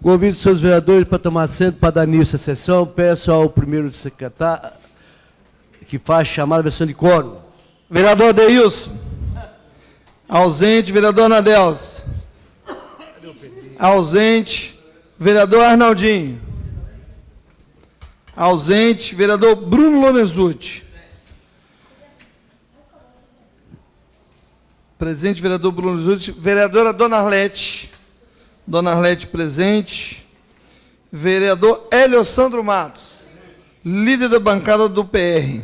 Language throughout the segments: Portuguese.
Convido os seus vereadores para tomar assento para dar início à sessão. Peço ao primeiro secretário que faz chamada versão de quórum. Vereador Deilson. Ausente. Vereador Nadelso. Ausente. Vereador Arnaldinho. Ausente. Vereador Bruno Lonezutti. Presente, vereador Bruno Lonezutti. Vereadora Dona Arlete. Dona Arlete presente. Vereador Hélio Sandro Matos, líder da bancada do PR.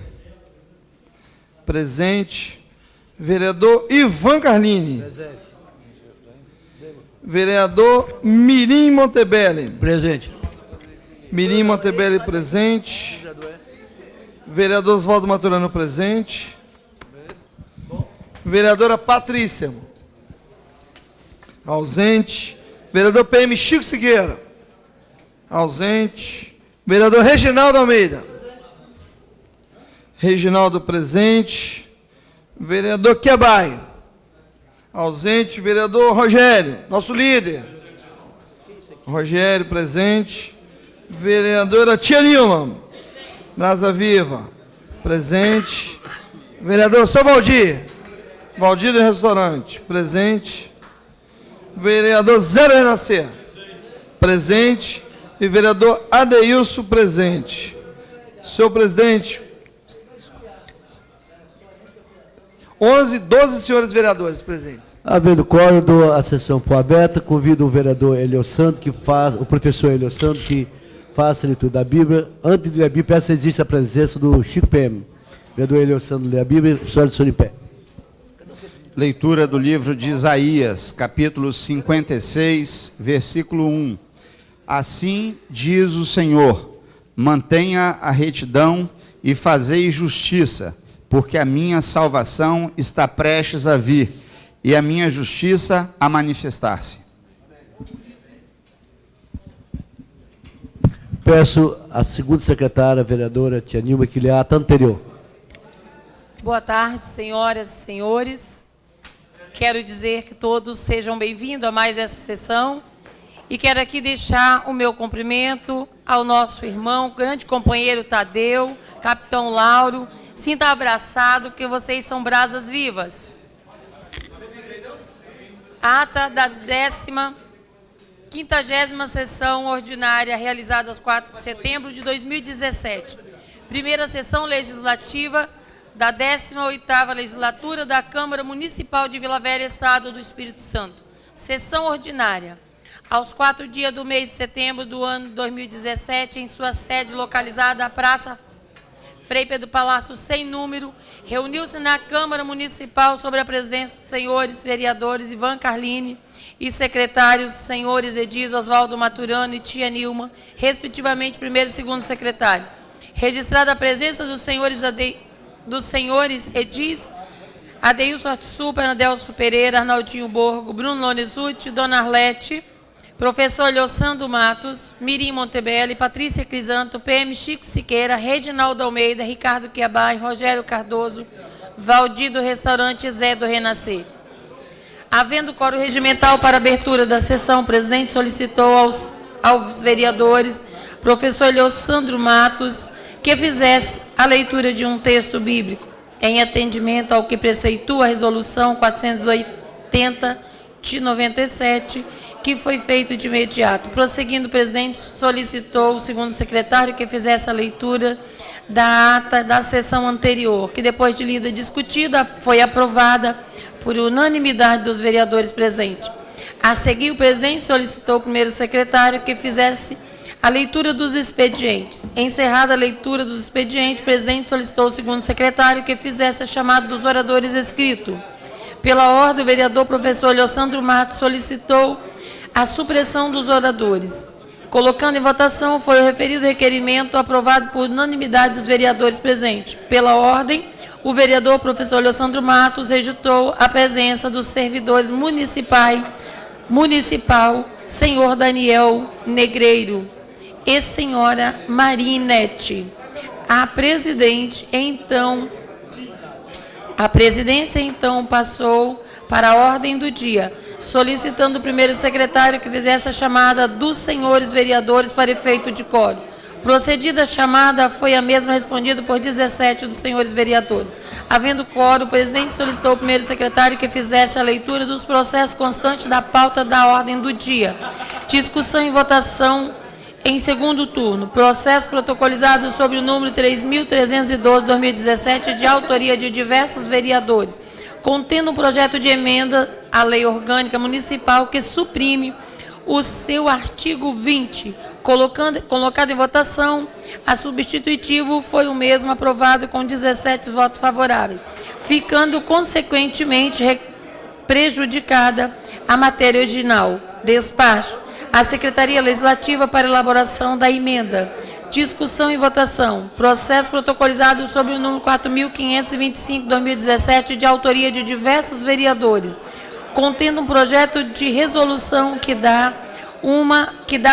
Presente. Vereador Ivan Carlini. Presente. Vereador Mirim Montebelli. Presente. Mirim Montebelli presente. Vereador Oswaldo Maturano presente. Vereadora Patrícia. Ausente. Vereador PM Chico Figueira. Ausente. Vereador Reginaldo Almeida. Reginaldo presente. Vereador Quebai. Ausente. Vereador Rogério, nosso líder. Rogério presente. Vereadora Tia Nilma. Brasa Viva. Presente. Vereador São Valdir. Valdir do Restaurante. Presente. Vereador Zé Renascer. Presente. E vereador Adeilson presente. Senhor presidente, 12 senhores vereadores presentes. Havendo quórum, dou a sessão por aberta. Convido o vereador Hélio Santos, o professor Hélio Santos, que faça a leitura da Bíblia. Antes de ler a Bíblia, peço que exista a presença do Chico PM. Vereador Hélio Santos lê a Bíblia, senhora de pé. Leitura do livro de Isaías, capítulo 56, versículo 1. Assim diz o Senhor: mantenha a retidão e fazei justiça, porque a minha salvação está prestes a vir, e a minha justiça a manifestar-se. Peço à segunda secretária, a vereadora Tia Nilma, que lê a ata anterior. Boa tarde, senhoras e senhores. Quero dizer que todos sejam bem-vindos a mais essa sessão e quero aqui deixar o meu cumprimento ao nosso irmão, grande companheiro Tadeu, capitão Lauro. Sinta abraçado, porque vocês são brasas vivas. Ata da 50ª sessão ordinária, realizada aos 4 de setembro de 2017. Primeira sessão legislativa da 18ª legislatura da Câmara Municipal de Vila Velha, Estado do Espírito Santo. Sessão ordinária. Aos 4 dias do mês de setembro do ano 2017, em sua sede localizada na Praça Frei Pedro Palácio, sem número, reuniu-se na Câmara Municipal, sob a presidência dos senhores vereadores Ivan Carlini e secretários, senhores Edis, Oswaldo Maturano e Tia Nilma, respectivamente, primeiro e segundo secretário. Registrada a presença dos senhores Edis, Adeilson Artsul, Pernadelso Pereira, Arnaldinho Borgo, Bruno Lonezutti, Dona Arlete, professor Leosandro Matos, Mirim Montebelli, Patrícia Crisanto, PM Chico Siqueira, Reginaldo Almeida, Ricardo Quiabai, Rogério Cardoso, Valdir do Restaurante Zé do Renascer. Havendo quórum regimental para abertura da sessão, o presidente solicitou aos vereadores, professor Leosandro Matos, que fizesse a leitura de um texto bíblico, em atendimento ao que preceitua a resolução 480 de 97, que foi feito de imediato. Prosseguindo, o presidente solicitou o segundo secretário que fizesse a leitura da ata da sessão anterior, que depois de lida e discutida, foi aprovada por unanimidade dos vereadores presentes. A seguir, o presidente solicitou o primeiro secretário que fizesse a leitura dos expedientes. Encerrada a leitura dos expedientes, o presidente solicitou o segundo secretário que fizesse a chamada dos oradores escritos. Pela ordem, o vereador professor Leosandro Matos solicitou a supressão dos oradores. Colocando em votação, foi o referido requerimento aprovado por unanimidade dos vereadores presentes. Pela ordem, o vereador professor Leosandro Matos rejeitou a presença dos servidores municipal, senhor Daniel Negreiro e senhora Marinete. A presidência, então, passou para a ordem do dia. solicitando o primeiro secretário que fizesse a chamada dos senhores vereadores para efeito de quórum. Procedida a chamada, foi a mesma respondida por 17 dos senhores vereadores. Havendo quórum, o presidente solicitou ao primeiro secretário que fizesse a leitura dos processos constantes da pauta da ordem do dia. Discussão e votação em segundo turno. Processo protocolizado sobre o número 3.312/2017, de autoria de diversos vereadores, contendo um projeto de emenda à Lei Orgânica Municipal que suprime o seu artigo 20, colocado em votação. A substitutivo foi o mesmo aprovado com 17 votos favoráveis, ficando consequentemente prejudicada a matéria original. Despacho. A Secretaria Legislativa para elaboração da emenda. Discussão e votação. Processo protocolizado sobre o número 4.525/2017, de autoria de diversos vereadores, contendo um projeto de resolução que dá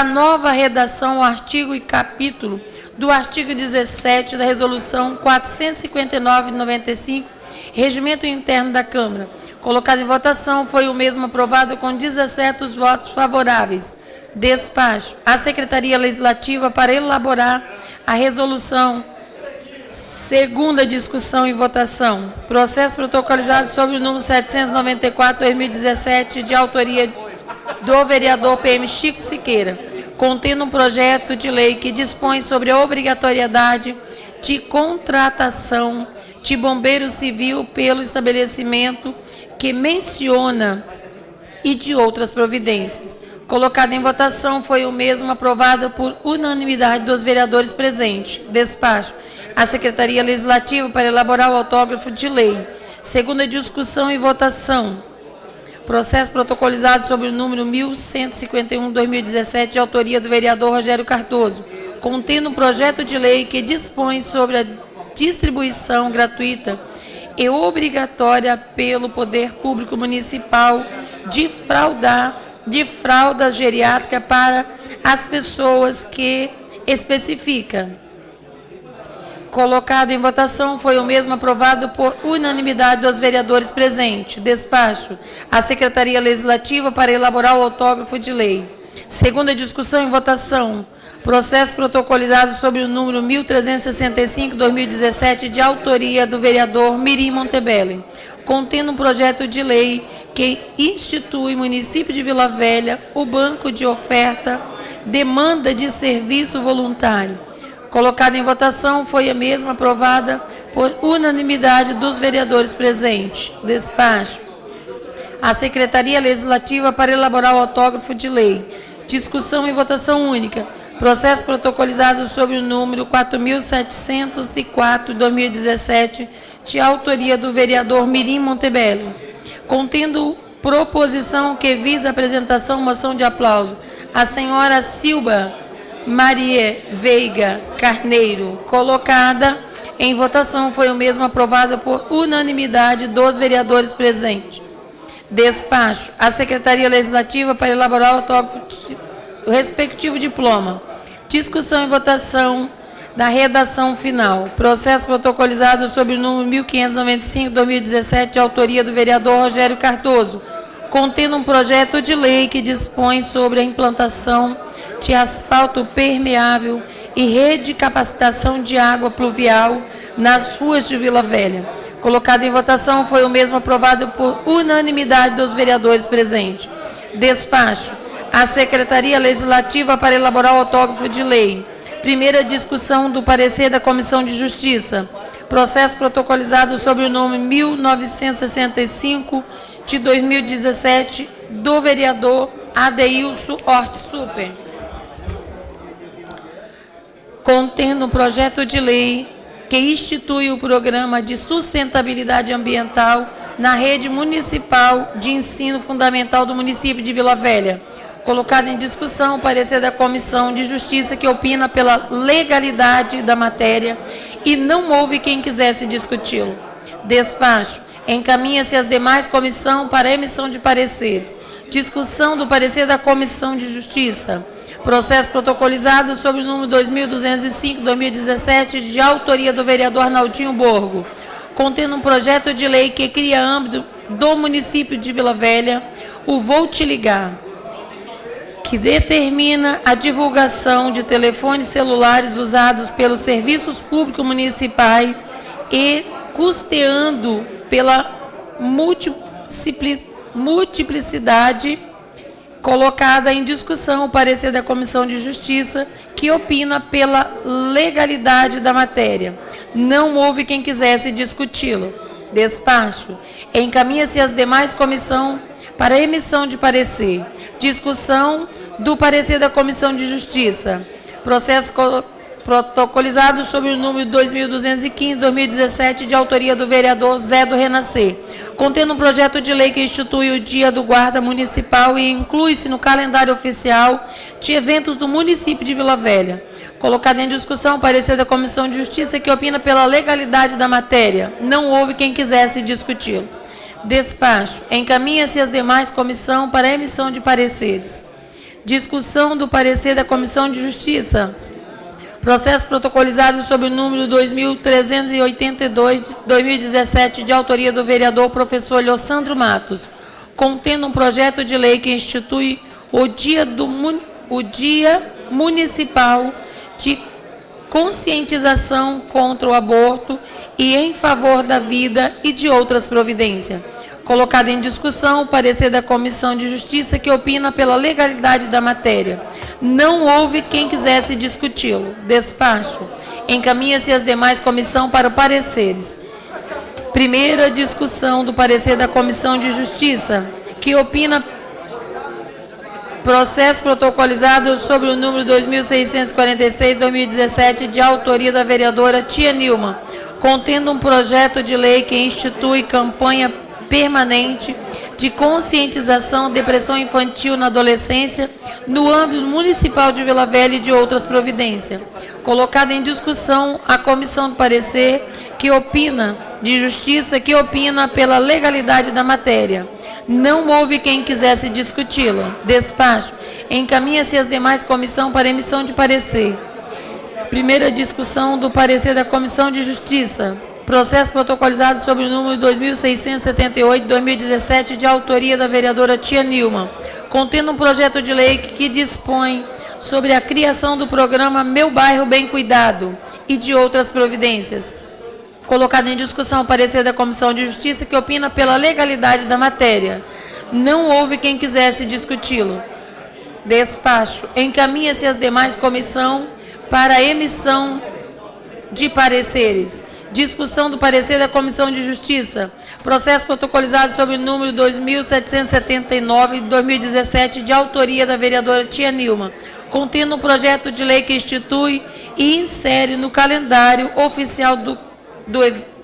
nova redação ao artigo e capítulo do artigo 17 da Resolução 459/95, Regimento Interno da Câmara. Colocado em votação, foi o mesmo aprovado com 17 votos favoráveis. Despacho. A Secretaria Legislativa para elaborar a resolução. Segunda discussão e votação. Processo protocolizado sobre o número 794/2017, de autoria do vereador PM Chico Siqueira, contendo um projeto de lei que dispõe sobre a obrigatoriedade de contratação de bombeiro civil pelo estabelecimento que menciona e de outras providências. Colocado em votação, foi o mesmo aprovado por unanimidade dos vereadores presentes. Despacho. A Secretaria Legislativa para elaborar o autógrafo de lei. Segunda discussão e votação. Processo protocolizado sobre o número 1151/2017, de autoria do vereador Rogério Cardoso, contendo um projeto de lei que dispõe sobre a distribuição gratuita e obrigatória pelo Poder Público Municipal de fralda geriátrica para as pessoas que especifica. Colocado em votação, foi o mesmo aprovado por unanimidade dos vereadores presentes. Despacho. A Secretaria Legislativa para elaborar o autógrafo de lei. Segunda discussão e votação. Processo protocolizado sobre o número 1365/2017, de autoria do vereador Mirim Montebelli, contendo um projeto de lei que institui município de Vila Velha o banco de oferta demanda de serviço voluntário. Colocada em votação, foi a mesma aprovada por unanimidade dos vereadores presentes. Despacho. A Secretaria Legislativa para elaborar o autógrafo de lei. Discussão e votação única. Processo protocolizado sobre o número 4.704/2017, de autoria do vereador Mirim Montebelli, contendo proposição que visa a apresentação moção de aplauso. A senhora Silva Maria Veiga Carneiro. Colocada em votação, foi o mesmo aprovado por unanimidade dos vereadores presentes. Despacho. A Secretaria Legislativa para elaborar o autógrafo do respectivo diploma. Discussão e votação da redação final. Processo protocolizado sobre o número 1595/2017, de autoria do vereador Rogério Cardoso, contendo um projeto de lei que dispõe sobre a implantação de asfalto permeável e rede de capacitação de água pluvial nas ruas de Vila Velha. Colocado em votação, foi o mesmo aprovado por unanimidade dos vereadores presentes. Despacho. A Secretaria Legislativa para elaborar o autógrafo de lei. Primeira discussão do parecer da Comissão de Justiça. Processo protocolizado sobre o número 1965 de 2017, do vereador Adeilson Hort Super, contendo um projeto de lei que institui o Programa de Sustentabilidade Ambiental na rede municipal de ensino fundamental do município de Vila Velha. Colocado em discussão o parecer da Comissão de Justiça, que opina pela legalidade da matéria e não houve quem quisesse discuti-lo. Despacho. Encaminha-se às demais comissões para emissão de pareceres. Discussão do parecer da Comissão de Justiça. Processo protocolizado sobre o número 2205/2017, de autoria do vereador Arnaldinho Borgo, contendo um projeto de lei que cria âmbito do município de Vila Velha o Vou Te Ligar, que determina a divulgação de telefones celulares usados pelos serviços públicos municipais e custeando pela multiplicidade, colocada em discussão o parecer da Comissão de Justiça, que opina pela legalidade da matéria. Não houve quem quisesse discuti-lo. Despacho. Encaminha-se às demais comissões para emissão de parecer. Discussão do parecer da Comissão de Justiça. Processo protocolizado sobre o número 2215/2017, de autoria do vereador Zé do Renascer, contendo um projeto de lei que institui o Dia do Guarda Municipal e inclui-se no calendário oficial de eventos do município de Vila Velha. Colocado em discussão o parecer da Comissão de Justiça, que opina pela legalidade da matéria. Não houve quem quisesse discuti-lo. Despacho. Encaminha-se às demais comissões para emissão de pareceres. Discussão do parecer da Comissão de Justiça. Processo protocolizado sob o número 2382/2017, de autoria do vereador professor Leosandro Matos, contendo um projeto de lei que institui o Dia Municipal de Conscientização contra o Aborto e em favor da vida e de outras providências. Colocado em discussão o parecer da Comissão de Justiça, que opina pela legalidade da matéria. Não houve quem quisesse discuti-lo. Despacho. Encaminha-se às demais comissões para pareceres. Primeira discussão do parecer da Comissão de Justiça, que opina processo protocolizado sobre o número 2646/2017, de autoria da vereadora Tia Nilma, contendo um projeto de lei que institui campanha permanente de conscientização de depressão infantil na adolescência no âmbito municipal de Vila Velha e de outras providências. Colocada em discussão a comissão do parecer de justiça, que opina pela legalidade da matéria. Não houve quem quisesse discuti-la. Despacho. Encaminha-se às demais comissões para emissão de parecer. Primeira discussão do parecer da Comissão de Justiça. Processo protocolizado sobre o número 2678/2017, de autoria da vereadora Tia Nilma, contendo um projeto de lei que dispõe sobre a criação do programa Meu Bairro Bem Cuidado e de outras providências. Colocado em discussão o parecer da Comissão de Justiça, que opina pela legalidade da matéria. Não houve quem quisesse discuti-lo. Despacho. Encaminha-se às demais comissões para emissão de pareceres. Discussão do parecer da Comissão de Justiça. Processo protocolizado sobre o número 2779/2017, de autoria da vereadora Tia Nilma, contendo um projeto de lei que institui e insere no calendário oficial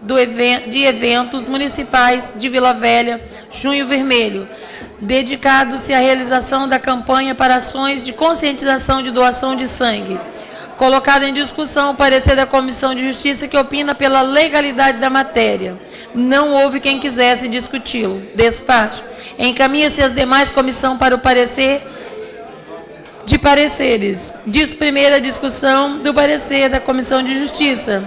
de eventos municipais de Vila Velha, Junho Vermelho, dedicado-se à realização da campanha para ações de conscientização de doação de sangue. Colocado em discussão o parecer da Comissão de Justiça, que opina pela legalidade da matéria. Não houve quem quisesse discuti-lo. Despacho. Encaminha-se às demais comissões para o parecer de pareceres. Primeira discussão do parecer da Comissão de Justiça.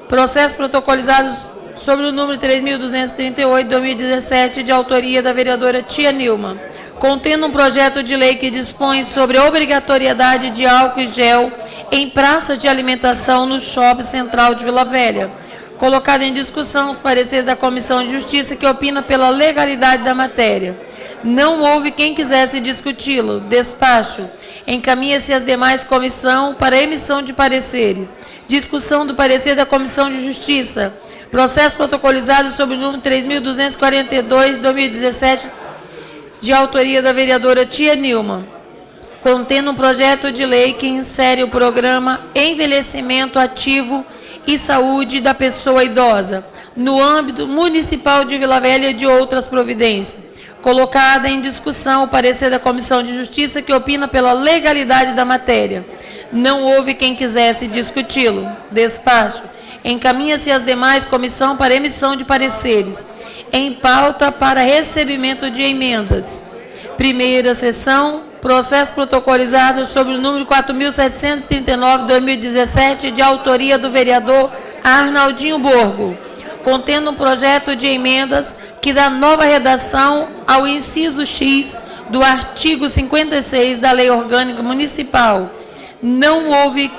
Processo protocolizado sobre o número 3238/2017, de autoria da vereadora Tia Nilma, contendo um projeto de lei que dispõe sobre a obrigatoriedade de álcool e gel em praças de alimentação no Shopping Central de Vila Velha. Colocado em discussão os pareceres da Comissão de Justiça, que opina pela legalidade da matéria. Não houve quem quisesse discuti-lo. Despacho. Encaminha-se às demais comissões para emissão de pareceres. Discussão do parecer da Comissão de Justiça. Processo protocolizado sob o número 3242/2017, de autoria da vereadora Tia Nilma, contendo um projeto de lei que insere o programa Envelhecimento Ativo e Saúde da Pessoa Idosa no âmbito municipal de Vila Velha e de outras providências. Colocada em discussão o parecer da Comissão de Justiça, que opina pela legalidade da matéria. Não houve quem quisesse discuti-lo. Despacho. Encaminha-se às demais comissões para emissão de pareceres. Em pauta para recebimento de emendas. Primeira sessão. Processo protocolizado sobre o número 4739/2017, de autoria do vereador Arnaldinho Borgo, contendo um projeto de emendas que dá nova redação ao inciso X do artigo 56 da Lei Orgânica Municipal. Não houve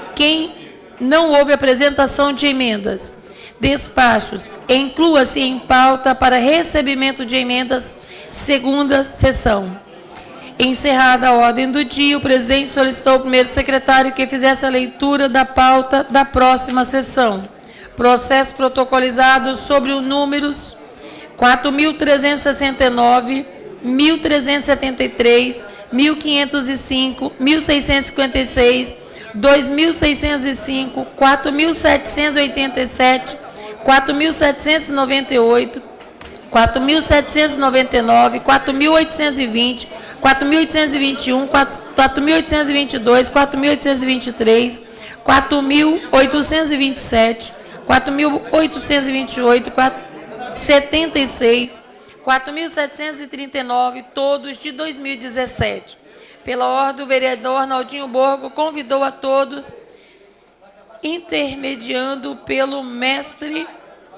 apresentação de emendas. Despachos. Inclua-se em pauta para recebimento de emendas, segunda sessão. Encerrada a ordem do dia, o presidente solicitou ao primeiro secretário que fizesse a leitura da pauta da próxima sessão. Processo protocolizado sobre os números 4.369, 1.373, 1.505, 1.656, 2.605, 4.787, 4.798, 4.799, 4.820, 4.821, 4.822, 4.823, 4.827, 4.828, 76, 4.739, todos de 2017. Pela ordem, o vereador Arnaldinho Borgo convidou a todos, intermediando pelo mestre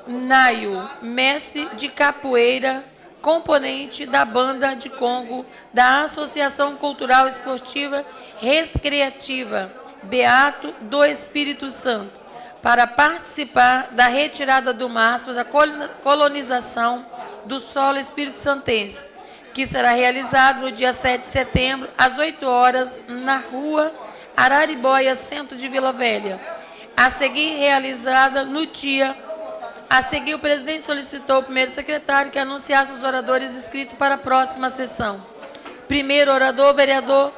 Naio, mestre de capoeira, componente da Banda de Congo, da Associação Cultural Esportiva Recreativa Beato do Espírito Santo, para participar da retirada do mastro da colonização do solo espírito-santense, que será realizado no dia 7 de setembro, às 8 horas, na rua Araribóia, centro de Vila Velha. A seguir, realizada no dia. A seguir, o presidente solicitou ao primeiro secretário que anunciasse os oradores inscritos para a próxima sessão. Primeiro orador, vereador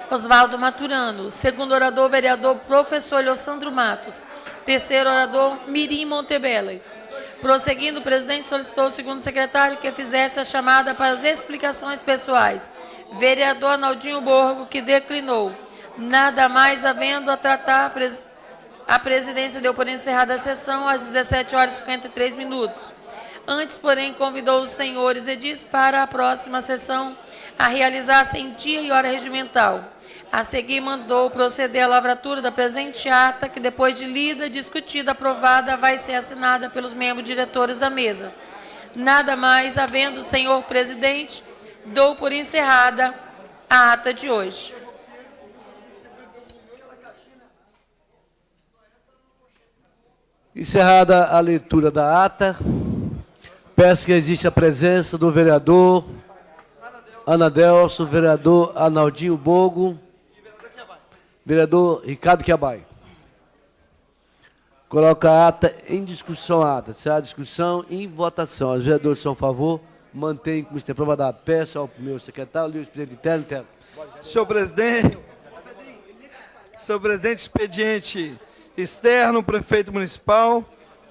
Oswaldo Maturano. Segundo orador, vereador professor Leocandro Matos. Terceiro orador, Mirim Montebello. Prosseguindo, o presidente solicitou ao segundo secretário que fizesse a chamada para as explicações pessoais. Vereador Arnaldinho Borgo, que declinou. Nada mais havendo a tratar, a presidência deu por encerrada a sessão às 17 horas e 53 minutos. Antes, porém, convidou os senhores edis para a próxima sessão a realizar-se em dia e hora regimental. A seguir, mandou proceder à lavratura da presente ata, que depois de lida, discutida, aprovada, vai ser assinada pelos membros diretores da mesa. Nada mais havendo o senhor presidente, dou por encerrada a ata de hoje. Encerrada a leitura da ata, peço que exista a presença do vereador Anadelso, vereador Arnaldinho Borgo, vereador Ricardo Quiabai. Coloca a ata em discussão, ata. Se há discussão, em votação. Os vereadores são a favor, mantém como está aprovada. Peço ao primeiro secretário, Luiz Presidente interno. Senhor presidente, expediente externo, prefeito municipal,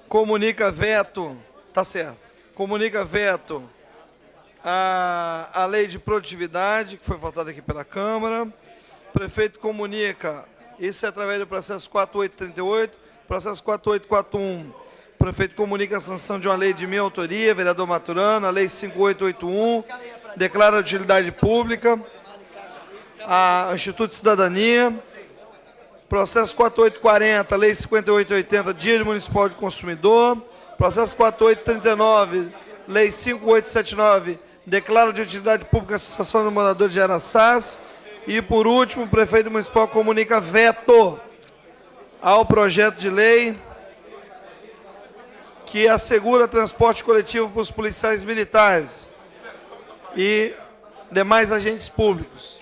comunica veto, tá certo, comunica veto a lei de produtividade, que foi votada aqui pela Câmara. O prefeito comunica, isso é através do processo 4838, processo 4841. O prefeito comunica a sanção de uma lei de minha autoria, vereador Maturano, a lei 5881, declara de utilidade pública, a Instituto de Cidadania. Processo 4840, Lei 5880, Dia Municipal de Consumidor. Processo 4839, Lei 5879, declara de utilidade pública a Associação de Moradores de Araçás. E, por último, o prefeito municipal comunica veto ao projeto de lei que assegura transporte coletivo para os policiais militares e demais agentes públicos.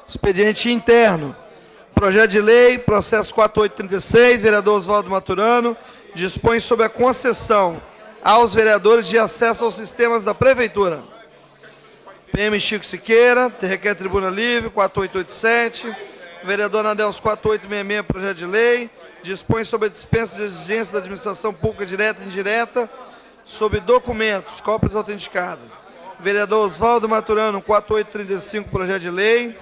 Expediente interno. Projeto de lei, processo 4836, vereador Oswaldo Maturano, dispõe sobre a concessão aos vereadores de acesso aos sistemas da Prefeitura. PM Chico Siqueira, requer tribuna livre, 4887. Vereador Anadelso, 4866, projeto de lei, dispõe sobre a dispensa de exigências da administração pública direta e indireta sobre documentos, cópias autenticadas. Vereador Oswaldo Maturano, 4835, projeto de lei.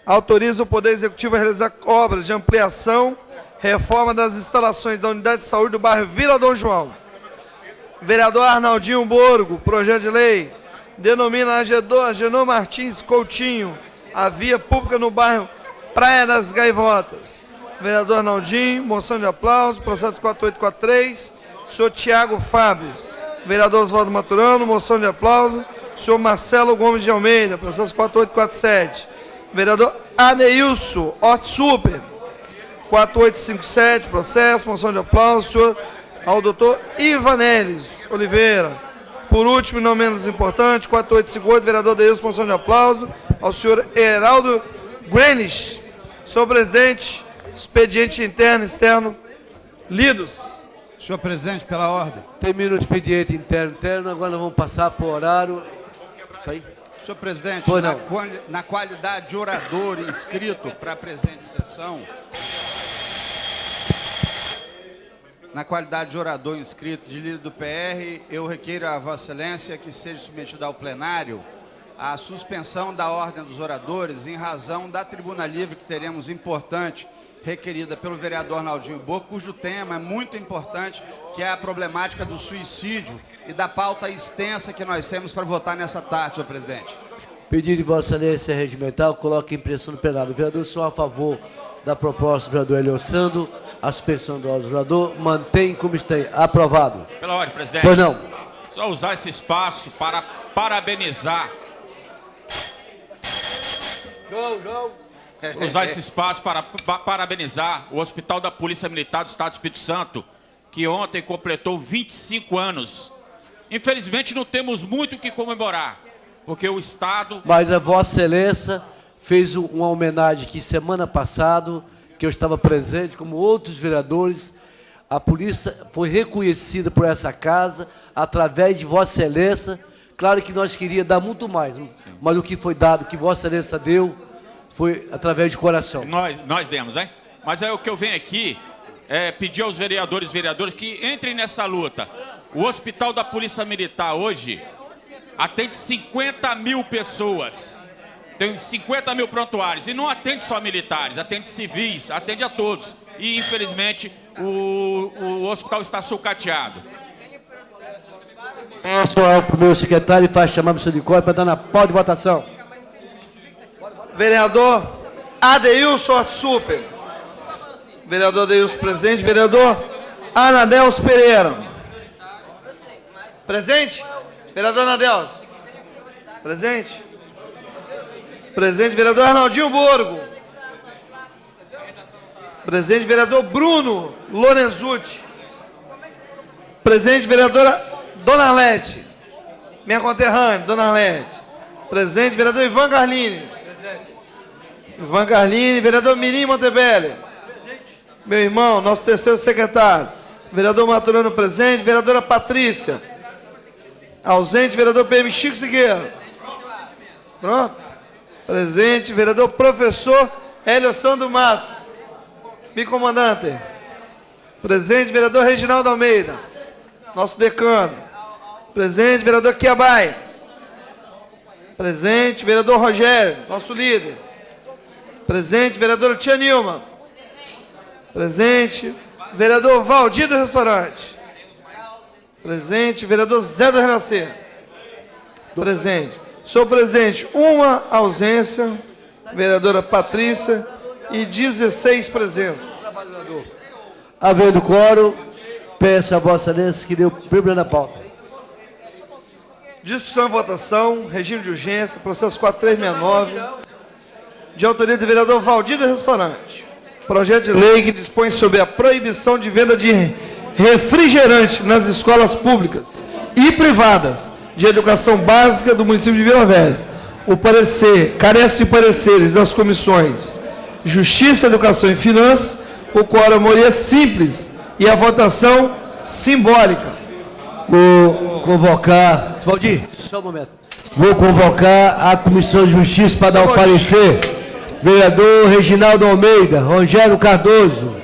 Autoriza o Poder Executivo a realizar obras de ampliação, reforma das instalações da Unidade de Saúde do bairro Vila Dom João. Vereador Arnaldinho Borgo, projeto de lei, denomina Agenor Martins Coutinho a via pública no bairro Praia das Gaivotas. Vereador Arnaldinho, moção de aplauso, processo 4843, senhor Tiago Fábio. Vereador Oswaldo Maturano, moção de aplauso, senhor Marcelo Gomes de Almeida, processo 4847. Vereador Aneilson, Hort Super, 4857, processo, moção de aplauso, senhor ao doutor Ivanelis Oliveira. Por último, e não menos importante, 4858, vereador Adeilson, moção de aplauso, ao senhor Heraldo Grenish. Senhor presidente, expediente interno e externo, lidos. Senhor presidente, pela ordem. Termina o expediente interno, agora nós vamos passar para o horário. Isso aí. Senhor presidente, Pois não. na qualidade de orador inscrito para a presente sessão, na qualidade de orador inscrito de líder do PR, eu requeiro a Vossa Excelência que seja submetida ao plenário a suspensão da ordem dos oradores em razão da tribuna livre que teremos importante, requerida pelo vereador Arnaldinho Boca, cujo tema é muito importante, que é a problemática do suicídio e da pauta extensa que nós temos para votar nessa tarde, senhor presidente. Pedido de Vossa Excelência regimental, coloque em impressão no plenário. Vereadores são a favor da proposta do vereador Eliosando, a suspensão do orador, mantém como está. Aprovado. Pela ordem, presidente. Pois não. Só usar esse espaço para parabenizar. Usar esse espaço para parabenizar o Hospital da Polícia Militar do Estado do Espírito Santo, que ontem completou 25 anos. Infelizmente não temos muito o que comemorar, porque o Estado... Mas a Vossa Excelência fez uma homenagem aqui semana passada, que eu estava presente, como outros vereadores. A polícia foi reconhecida por essa casa, através de Vossa Excelência. Claro que nós queríamos dar muito mais, mas o que foi dado, que Vossa Excelência deu, foi através de coração. Nós demos, hein? Mas é o que eu venho aqui, pedir aos vereadores que entrem nessa luta. O Hospital da Polícia Militar hoje atende 50 mil pessoas. Tem 50 mil prontuários. E não atende só militares, atende civis, atende a todos. E, infelizmente, o hospital está sucateado. Peço ao primeiro secretário e faz chamar o senhor de cor para dar na pauta de votação. Vereador Adeilson Hort Super. Vereador Adeilson presente. Vereador Anadelso Pereira. Presente? Vereador Anadelso. Presente? Presente. Vereador Arnaldinho Borgo. Presente. Vereador Bruno Lorenzucci. Presente. Vereadora Dona Arlete. Minha conterrânea, Dona Arlete. Presente. Vereador Ivan Carlini. Ivan Carlini. Vereador Mirim Montebelli. Meu irmão, nosso terceiro secretário. Vereador Maturano presente. Vereadora Patrícia. Ausente. Vereador PM Chico Siqueira. Pronto. Presente. Vereador Professor Eliosando Matos. Bicomandante. Presente. Vereador Reginaldo Almeida. Nosso decano. Presente. Vereador Quiabai. Presente. Vereador Rogério. Nosso líder. Presente. Vereadora Tia Nilma. Presente. Vereador Valdir do Restaurante. Presente. Vereador Zé do Renascer. Presente. Senhor presidente, uma ausência. Vereadora Patrícia. E 16 presenças. Havendo quórum, peço a Vossa Excelência que dê o primeiro na pauta. Discussão e votação. Regime de urgência. Processo 4369. De autoria do vereador Valdir do Restaurante. Projeto de lei que dispõe sobre a proibição de venda de refrigerante nas escolas públicas e privadas de educação básica do município de Vila Velha. O parecer carece de pareceres das comissões Justiça, Educação e Finanças. O quórum é maioria simples e a votação simbólica. Vou convocar... Valdir, só um momento. Vou convocar a Comissão de Justiça para dar o parecer. Vereador Reginaldo Almeida, Rogério Cardoso,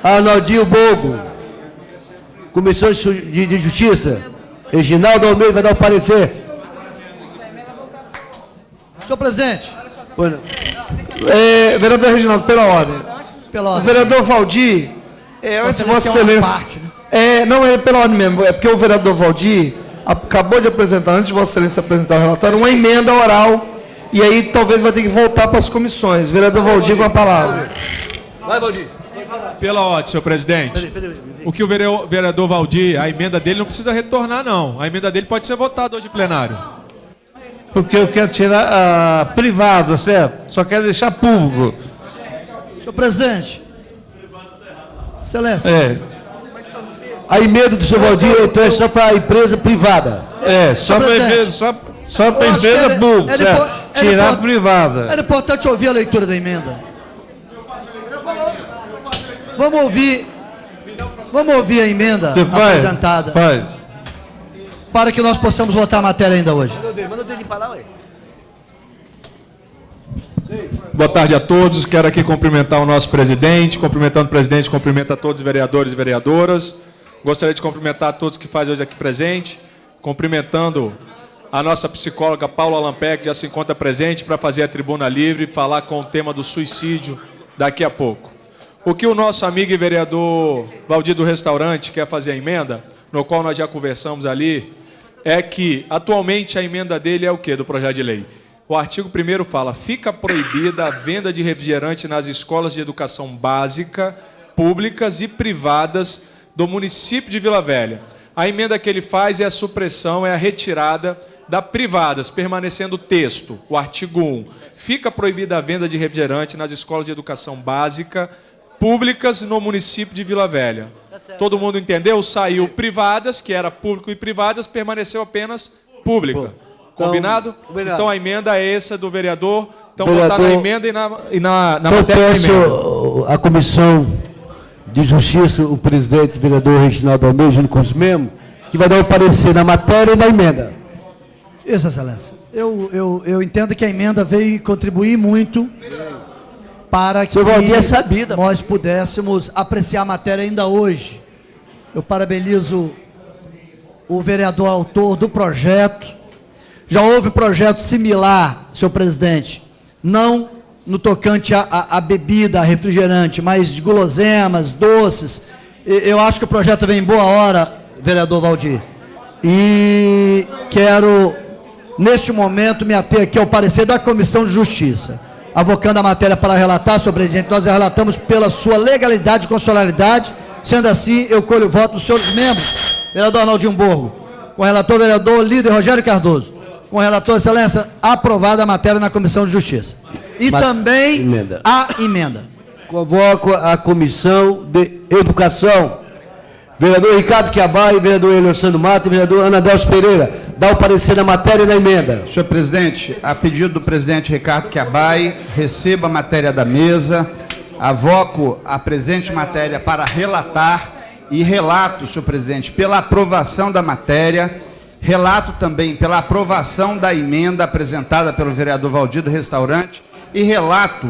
Arnaldinho Bogo. Comissão de Justiça, Reginaldo Almeida vai dar o parecer. Senhor presidente. Pois não. Vereador Reginaldo, pela ordem. Pela O ordem. vereador Valdir, antes de Vossa Excelência. Parte, né? Não, é pela ordem mesmo. É porque o vereador Valdir acabou de apresentar, antes de Vossa Excelência apresentar o relatório, uma emenda oral. E aí talvez vai ter que voltar para as comissões. Vereador Valdir com a palavra. Vai, Valdir. Pela ordem, senhor presidente. O que o vereador Valdir, a emenda dele não precisa retornar, não. A emenda dele pode ser votada hoje em plenário. Porque eu quero tirar a privada, certo? Só quero deixar público. Senhor presidente. Excelência. É, A emenda do senhor Valdir, então, é só para a empresa privada. só para presidente, empresa, só para eu acho que empresa ele- pública, ele certo? po- ele Tirar a pode- privada. Era importante ouvir a leitura da emenda. Vamos ouvir a emenda Você faz? apresentada, Faz. para que nós possamos votar a matéria ainda hoje. Boa tarde a todos. Quero aqui cumprimentar o nosso presidente. Cumprimentando o presidente, cumprimento a todos os vereadores e vereadoras. Gostaria de cumprimentar a todos que fazem hoje aqui presente. Cumprimentando a nossa psicóloga Paula Lampec, que já se encontra presente para fazer a tribuna livre e falar com o tema do suicídio daqui a pouco. O que o nosso amigo e vereador Valdir do Restaurante quer fazer a emenda, no qual nós já conversamos ali, é que atualmente a emenda dele é o quê do projeto de lei? O artigo 1º fala: fica proibida a venda de refrigerante nas escolas de educação básica, públicas e privadas do município de Vila Velha. A emenda que ele faz é a supressão, é a retirada da privadas, permanecendo o texto, o artigo 1. Fica proibida a venda de refrigerante nas escolas de educação básica, públicas no município de Vila Velha. Todo mundo entendeu? Saiu privadas, que era público e privadas, permaneceu apenas pública. Combinado? Combinado. Então a emenda é essa do vereador. Então Vereador, votar na emenda e na Então, matéria da emenda. peço a Comissão de Justiça, o presidente, o vereador Reginaldo Almeida, junto com os membros, que vai dar o parecer na matéria e na emenda. Isso, excelência. Eu entendo que a emenda veio contribuir muito para que Seu Valdir é sabida. nós pudéssemos apreciar a matéria ainda hoje. Eu parabenizo o vereador autor do projeto. Já houve projeto similar, senhor presidente, não no tocante à bebida, a refrigerante, mas de guloseimas, doces. Eu acho que o projeto vem em boa hora, vereador Valdir. E quero, neste momento, me ater aqui ao parecer da Comissão de Justiça. Avocando a matéria para relatar, senhor presidente, nós relatamos pela sua legalidade e constitucionalidade. Sendo assim, eu colho o voto dos senhores membros. Vereador Arnaldinho Borgo. Com o relator, vereador líder Rogério Cardoso. Com o relator, excelência, aprovada a matéria na Comissão de Justiça. E também emenda. a emenda. Convoco a Comissão de Educação. Vereador Ricardo Quiabai, vereador Eliosando Mato e vereador Ana Delcio Pereira. Dá o parecer na matéria e na emenda. Senhor presidente, a pedido do presidente Ricardo Quiabai, receba a matéria da mesa, avoco a presente matéria para relatar e relato, senhor presidente, pela aprovação da matéria, relato também pela aprovação da emenda apresentada pelo vereador Valdir do Restaurante e relato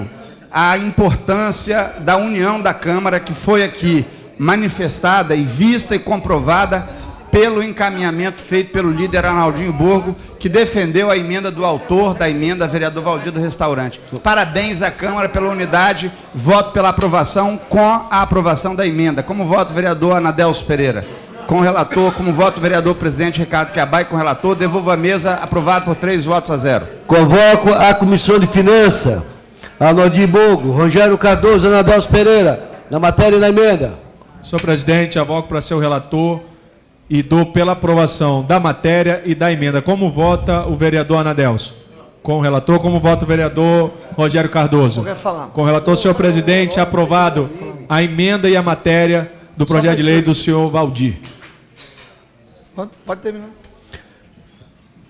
a importância da união da Câmara que foi aqui manifestada e vista e comprovada pelo encaminhamento feito pelo líder Arnaldinho Borgo, que defendeu a emenda do autor da emenda, vereador Valdir do Restaurante. Parabéns à Câmara pela unidade, voto pela aprovação com a aprovação da emenda. Como voto, vereador Ana Delcio Pereira. Com o relator, como voto, vereador presidente Ricardo Quiabai, com o relator, devolvo a mesa, aprovado por 3 votos a 0. Convoco a Comissão de Finanças. Arnaldinho Borgo, Rogério Cardoso, Ana Delcio Pereira. Na matéria e na emenda. Senhor presidente, avoco para ser o relator e dou pela aprovação da matéria e da emenda. Como vota o vereador Anadelso? Com o relator, como vota o vereador Rogério Cardoso? Com o relator, senhor presidente, aprovado a emenda e a matéria do projeto de lei do senhor Valdir. Pode terminar.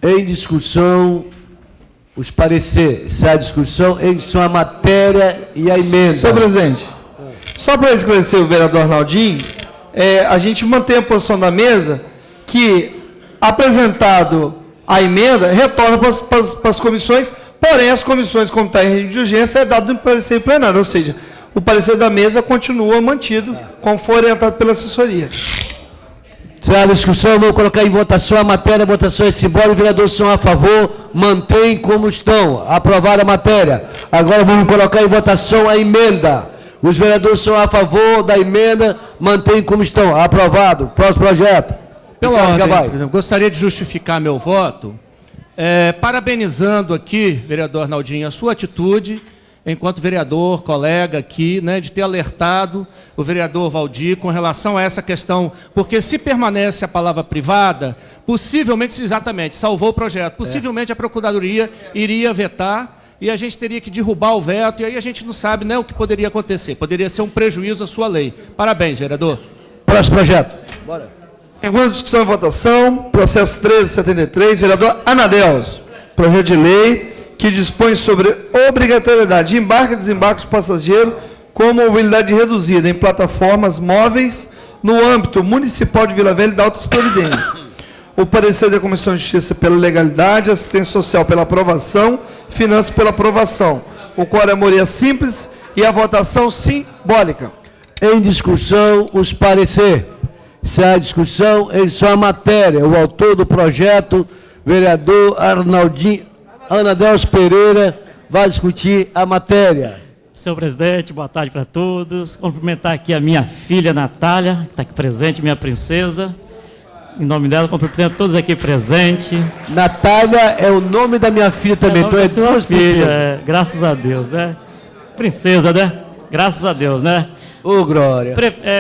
Em discussão, os pareceres. Se há discussão, em discussão a matéria e a emenda. Senhor presidente, só para esclarecer o vereador Arnaldinho, a gente mantém a posição da mesa que, apresentado a emenda, retorna para as comissões, porém as comissões, como está em regime de urgência, é dado um parecer plenário, ou seja, o parecer da mesa continua mantido, conforme orientado pela assessoria. Se há discussão, vou colocar em votação a matéria, a votação é simbólica, os vereadores são a favor, mantém como estão, aprovada a matéria. Agora vamos colocar em votação a emenda. Os vereadores são a favor da emenda, mantém como estão, aprovado. Próximo projeto. Pela Ricardo ordem, Quiabai. por exemplo, gostaria de justificar meu voto, parabenizando aqui, vereador Arnaldinho, a sua atitude enquanto vereador, colega aqui, né, de ter alertado o vereador Valdir com relação a essa questão, porque se permanece a palavra privada, possivelmente, exatamente, salvou o projeto, possivelmente a Procuradoria iria vetar e a gente teria que derrubar o veto, e aí a gente não sabe, né, o que poderia acontecer. Poderia ser um prejuízo à sua lei. Parabéns, vereador. Próximo projeto. Bora. Segunda discussão e votação, processo 1373, vereador Anadelso. Projeto de lei que dispõe sobre obrigatoriedade de embarque e desembarque de passageiro com mobilidade reduzida em plataformas móveis no âmbito municipal de Vila Velha e da Altas Providências. O parecer da Comissão de Justiça pela legalidade, assistência social pela aprovação, finanças pela aprovação. O quórum é maioria simples e a votação simbólica. Em discussão, os parecer. Se há discussão, em sua matéria, o autor do projeto, vereador Anadelso Pereira, vai discutir a matéria. Senhor presidente, boa tarde para todos. Cumprimentar aqui a minha filha Natália, que está aqui presente, minha princesa. Em nome dela, cumprimento todos aqui presentes. Natália é o nome da minha filha também. Então é sua filha, graças a Deus, né? Princesa, né? Graças a Deus, né? Ô, Glória.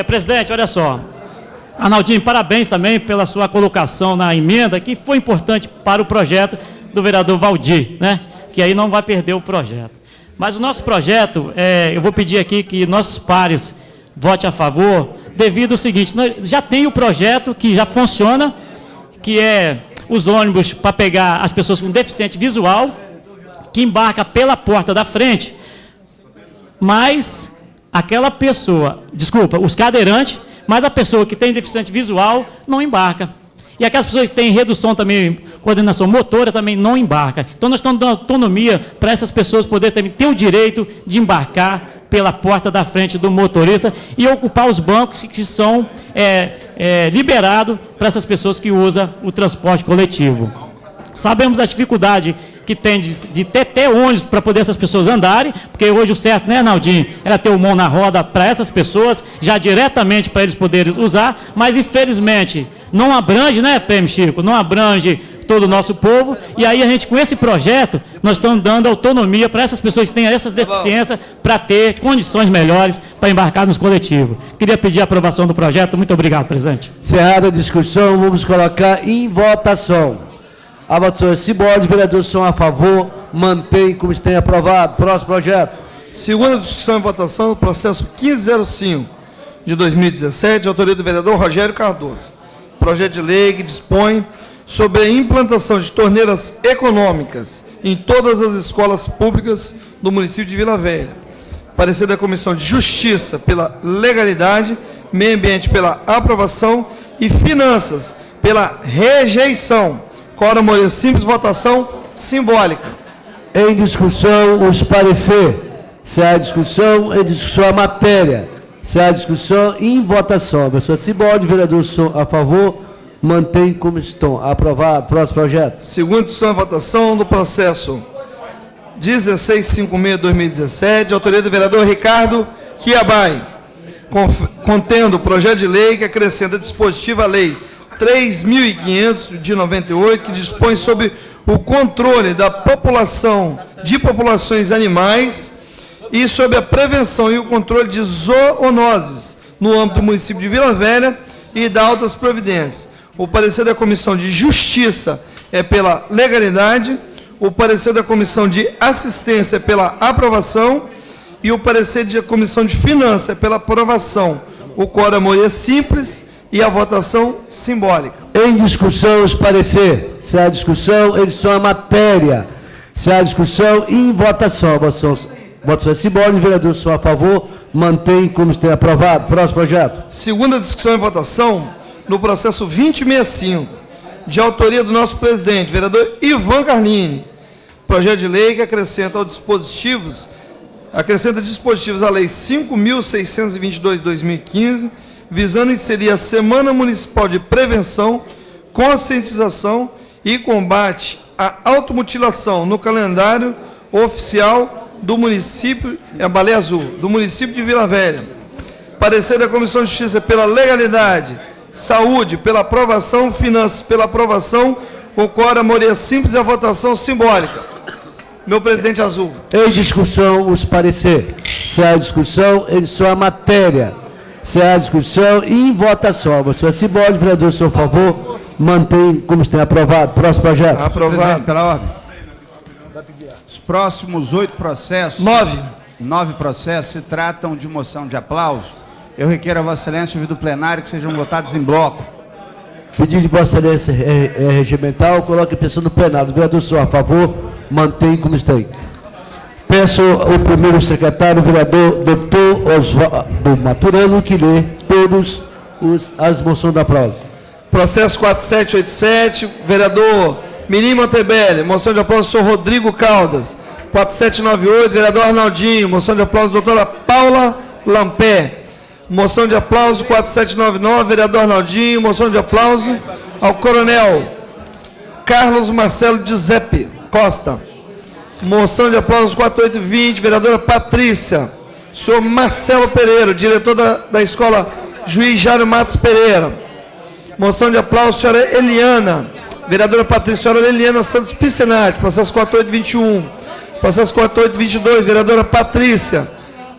Presidente, olha só. Arnaldinho, parabéns também pela sua colocação na emenda, que foi importante para o projeto do vereador Valdir, né? Que aí não vai perder o projeto. Mas o nosso projeto, eu vou pedir aqui que nossos pares votem a favor, devido ao seguinte, nós já tem o projeto que já funciona, que é os ônibus para pegar as pessoas com deficiente visual, que embarca pela porta da frente, mas aquela pessoa, desculpa, os cadeirantes, mas a pessoa que tem deficiente visual não embarca. E aquelas pessoas que têm redução também, coordenação motora também não embarca. Então nós estamos dando autonomia para essas pessoas poderem também ter o direito de embarcar pela porta da frente do motorista e ocupar os bancos que são liberados para essas pessoas que usam o transporte coletivo. Sabemos a dificuldade que tem de ter ônibus para poder essas pessoas andarem, porque hoje o certo, né, Arnaldinho, era ter o mão na roda para essas pessoas, já diretamente para eles poderem usar, mas infelizmente não abrange, né, PM Chico, não abrange todo o nosso povo, e aí a gente, com esse projeto, nós estamos dando autonomia para essas pessoas que têm essas deficiências, para ter condições melhores para embarcar nos coletivos. Queria pedir a aprovação do projeto. Muito obrigado, presidente. Encerrada a discussão, vamos colocar em votação. A votação é simbólica, vereadores são a favor, mantém como está aprovado. Próximo projeto. Segunda discussão e votação do processo 1505 de 2017, de autoria do vereador Rogério Cardoso. Projeto de lei que dispõe sobre a implantação de torneiras econômicas em todas as escolas públicas do município de Vila Velha. Parecer da Comissão de Justiça pela legalidade, Meio Ambiente pela aprovação e Finanças pela rejeição. Quórum maioria simples, votação simbólica. Em discussão, os parecer. Se há discussão, em discussão a matéria. Se há discussão, em votação. A pessoa simbólica, vereadores são a favor, mantém como estão. Aprovado. Próximo projeto. Segunda discussão e votação do processo 1656-2017, de autoria do vereador Ricardo Quiabai, contendo o projeto de lei que acrescenta dispositivo à lei 3.500 de 98, que dispõe sobre o controle da população, de populações animais e sobre a prevenção e o controle de zoonoses no âmbito do município de Vila Velha e da Altas Providências. O parecer da Comissão de Justiça é pela legalidade, o parecer da Comissão de Assistência é pela aprovação e o parecer da Comissão de Finanças é pela aprovação. O quórum é maioria simples e a votação simbólica. Em discussão, os parecer. Se há discussão, eles são a matéria. Se há discussão, em votação. Votação simbólica, os vereadores são a favor, mantém como está aprovado. Próximo projeto. Segunda discussão e votação no processo 2065, de autoria do nosso presidente, vereador Ivan Carlini. Projeto de lei que acrescenta dispositivos à lei 5.622 de 2015, visando inserir a Semana Municipal de Prevenção, Conscientização e Combate à Automutilação no calendário oficial do município, a Baleia Azul, do município de Vila Velha. Parecer da Comissão de Justiça pela legalidade, Saúde pela aprovação, Finanças pela aprovação, o quórum é maioria simples e a votação simbólica. Meu presidente azul. Em discussão, os pareceres. Se há discussão, só a matéria. Se há discussão, em votação. Você se pode, vereador, a seu favor, mantém como está aprovado. Próximo projeto. Aprovado. Presidente, pela ordem. Os próximos 8 processos... 9 processos se tratam de moção de aplauso. Eu requero a Vossa Excelência, ouvido do plenário, que sejam votados em bloco. Pedido de Vossa Excelência é regimental, coloque a pessoa no plenário. Vereador, sou a favor, mantém como está aí. Peço ao primeiro secretário, o vereador Dr. Oswaldo Maturano, que lê todas as moções da aplauso. Processo 4787, vereador Mirim Montebelli. Moção de aplauso, senhor Rodrigo Caldas. 4798, vereador Arnaldinho. Moção de aplauso, doutora Paula Lampé. Moção de aplauso, 4799, vereador Arnaldinho. Moção de aplauso ao coronel Carlos Marcelo Giuseppe Costa. Moção de aplauso, 4820, vereadora Patrícia. Senhor Marcelo Pereira, diretor da escola Juiz Jário Matos Pereira. Moção de aplauso, senhora Eliana. Vereadora Patrícia, senhora Eliana Santos Piscinati. Processo 4821. Processo 4822, vereadora Patrícia.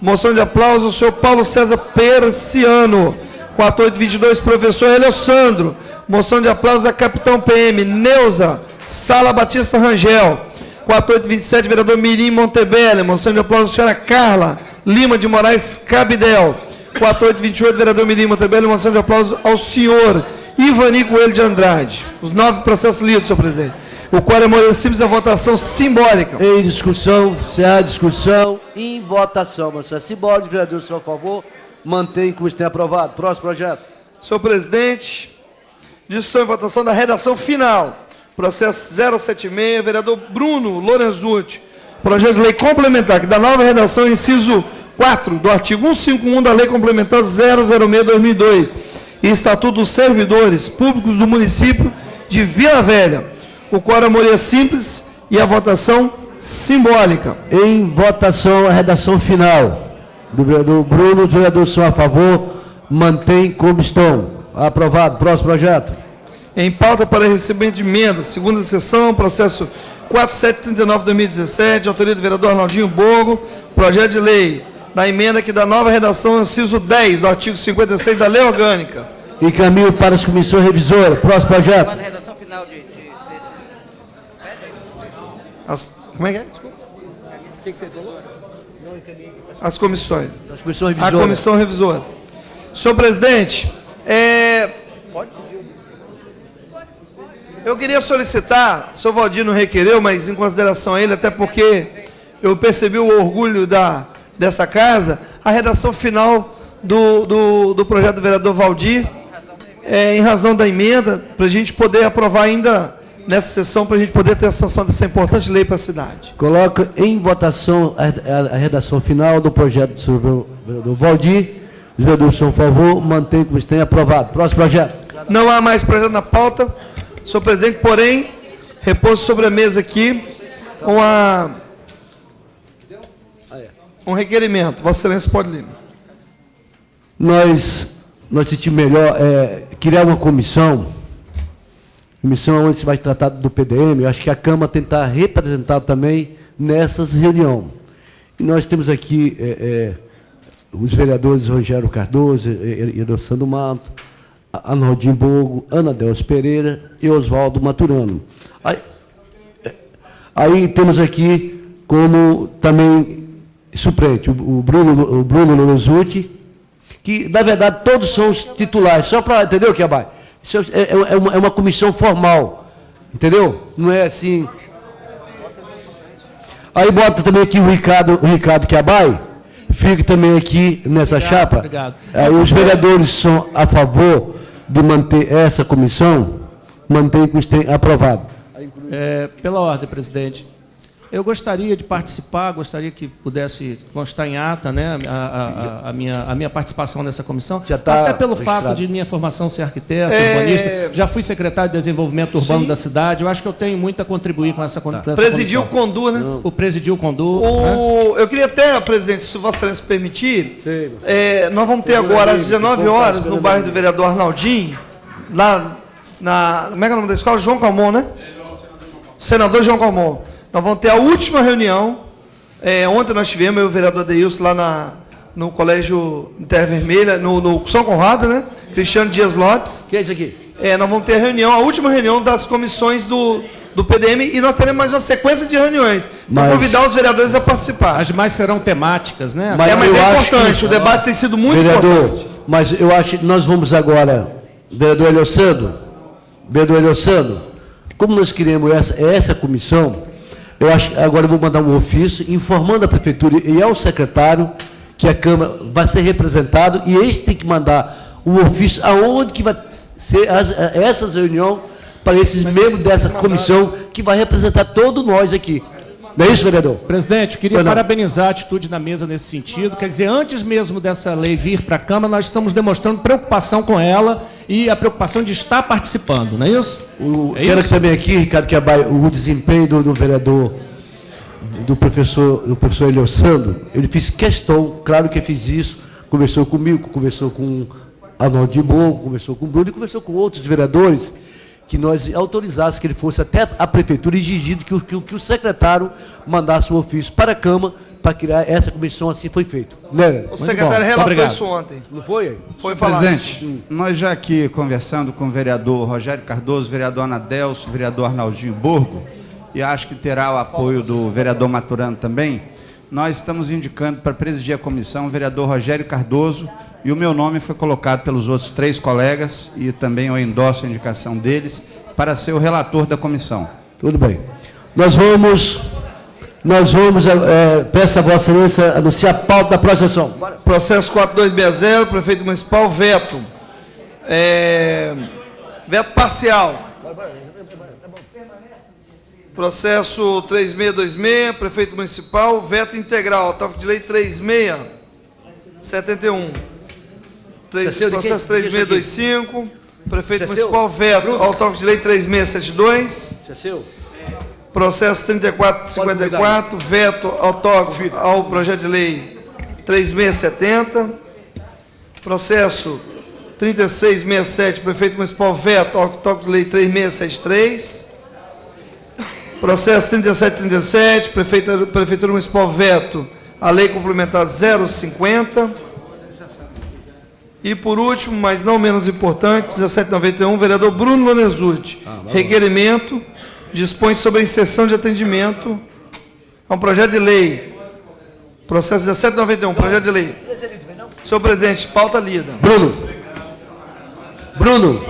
Moção de aplauso, o senhor Paulo César Perciano. 4822, professor Eleosandro. Moção de aplauso a capitão PM Neuza Sala Batista Rangel. 4827, vereador Mirim Montebelli. Moção de aplauso, a senhora Carla Lima de Moraes Cabidel. 4828, vereador Mirim Montebelli. Moção de aplauso ao senhor Ivani Coelho de Andrade. Os 9 processos lidos, senhor presidente. O quórum é simples, a votação simbólica. Em discussão, se há discussão, em votação. Moção simbólica, vereador, a seu favor, mantém como está aprovado. Próximo projeto. Senhor presidente, discussão e votação da redação final. Processo 076, vereador Bruno Lorenzucci. Projeto de lei complementar, que dá nova redação, inciso 4, do artigo 151 da Lei Complementar 006/2002 e Estatuto dos Servidores Públicos do município de Vila Velha. O quórum é simples e a votação simbólica. Em votação, a redação final do vereador Bruno. Os vereadores são a favor, mantém como estão. Aprovado. Próximo projeto. Em pauta para recebimento de emendas, segunda sessão, processo 4739/2017, autoria do vereador Arnaldinho Borgo, projeto de lei da emenda que dá nova redação, inciso 10 do artigo 56 da Lei Orgânica. Encaminho para as comissões revisoras. Próximo projeto. Redação final desse. Como é que é? Desculpa. O que você falou? As comissões. As comissões revisoras. A comissão revisora. Senhor presidente, eu queria solicitar, o senhor Valdir não requereu, mas em consideração a ele, até porque eu percebi o orgulho dessa casa, a redação final do projeto do vereador Valdir, em razão da emenda, para a gente poder aprovar ainda nessa sessão, para a gente poder ter a sanção dessa importante lei para a cidade. Coloca em votação a redação final do projeto do vereador Valdir. Os vereadores são a favor, mantém como está aprovado. Próximo projeto. Não há mais projeto na pauta. Senhor presidente, porém, repouso sobre a mesa aqui um requerimento. Vossa Excelência pode ler. Nós sentimos melhor criar uma comissão onde se vai tratar do PDM. Eu acho que a Câmara tem que estar representada também nessas reuniões. E nós temos aqui os vereadores Rogério Cardoso, Eleosandro Mato, Arnaldinho Borgo, Ana Delcio Pereira e Oswaldo Maturano. Aí temos aqui como também suplente o Bruno Lorenzucci, que, na verdade, todos são os titulares, só para, entendeu, Kiabai? Isso é uma comissão formal, entendeu? Não é assim. Aí bota também aqui o Ricardo Kiabai, fica também aqui nessa chapa. Obrigado. Aí os vereadores são a favor de manter essa comissão, mantém que tem aprovado. Pela ordem, presidente. Eu gostaria de participar, gostaria que pudesse constar em ata, né, a minha participação nessa comissão, até pelo fato de minha formação ser arquiteto, urbanista, já fui secretário de Desenvolvimento Urbano da cidade, eu acho que eu tenho muito a contribuir com essa comissão. Presidiu o Condu, né? O presidiu o Condu. Eu queria até, presidente, se Vossa Excelência permitir, nós vamos ter agora às 19 horas no bairro do vereador Arnaldinho, lá como é que é o nome da escola? João Calmon, né? Senador João Calmon. Nós vamos ter a última reunião. Ontem nós tivemos eu e o vereador Adeilson lá no Colégio Terra Vermelha, no São Conrado, né? Cristiano Dias Lopes. Que é isso aqui? Nós vamos ter a última reunião das comissões do PDM e nós teremos mais uma sequência de reuniões. Vou convidar os vereadores a participar. As demais serão temáticas, né? Mas é importante, o debate tem sido muito importante. Mas eu acho que nós vamos agora, vereador Eliossando, como nós queremos essa comissão, eu acho que agora eu vou mandar um ofício informando a prefeitura e ao secretário que a Câmara vai ser representado e eles têm que mandar um ofício aonde que vai ser essas reuniões para esses membros dessa comissão que vai representar todos nós aqui. Não é isso, vereador? Presidente, eu queria parabenizar a atitude da mesa nesse sentido. Quer dizer, antes mesmo dessa lei vir para a Câmara, nós estamos demonstrando preocupação com ela e a preocupação de estar participando, não é isso? Quero que também aqui, Ricardo Quebai, o desempenho do vereador, do professor Eliossando, ele fez questão, claro que fez isso, conversou comigo, conversou com Arnaldo de Bogo, conversou com o Bruno e conversou com outros vereadores, que nós autorizássemos que ele fosse até a prefeitura exigindo que o secretário mandasse um ofício para a Câmara para criar essa comissão, assim foi feito. Né? O secretário relatou isso ontem. Não foi? Foi falado. Presidente, nós já aqui conversando com o vereador Rogério Cardoso, vereador Anadelso, vereador Arnaldinho Borgo, e acho que terá o apoio do vereador Maturano também, nós estamos indicando para presidir a comissão o vereador Rogério Cardoso, e o meu nome foi colocado pelos outros 3 colegas, e também eu endosso a indicação deles, para ser o relator da comissão. Tudo bem. Nós vamos peço a Vossa Excelência anunciar a pauta da próxima sessão. Processo 4260, prefeito municipal, veto. Veto parcial. Processo 3626, prefeito municipal, veto integral. Autógrafo de lei 3671. Processo 3625, prefeito municipal, veto. Autógrafo de lei 3672. Isso é seu? Processo 3454, veto autógrafo ao projeto de lei 3670. Processo 3667, prefeito municipal, veto autógrafo de lei 3673. Processo 3737, prefeitura municipal, veto a lei complementar 050. E por último, mas não menos importante, 1791, vereador Bruno Lonezutti, requerimento dispõe sobre a inserção de atendimento a um projeto de lei. Processo 1791, projeto de lei. Senhor presidente, pauta lida. Bruno.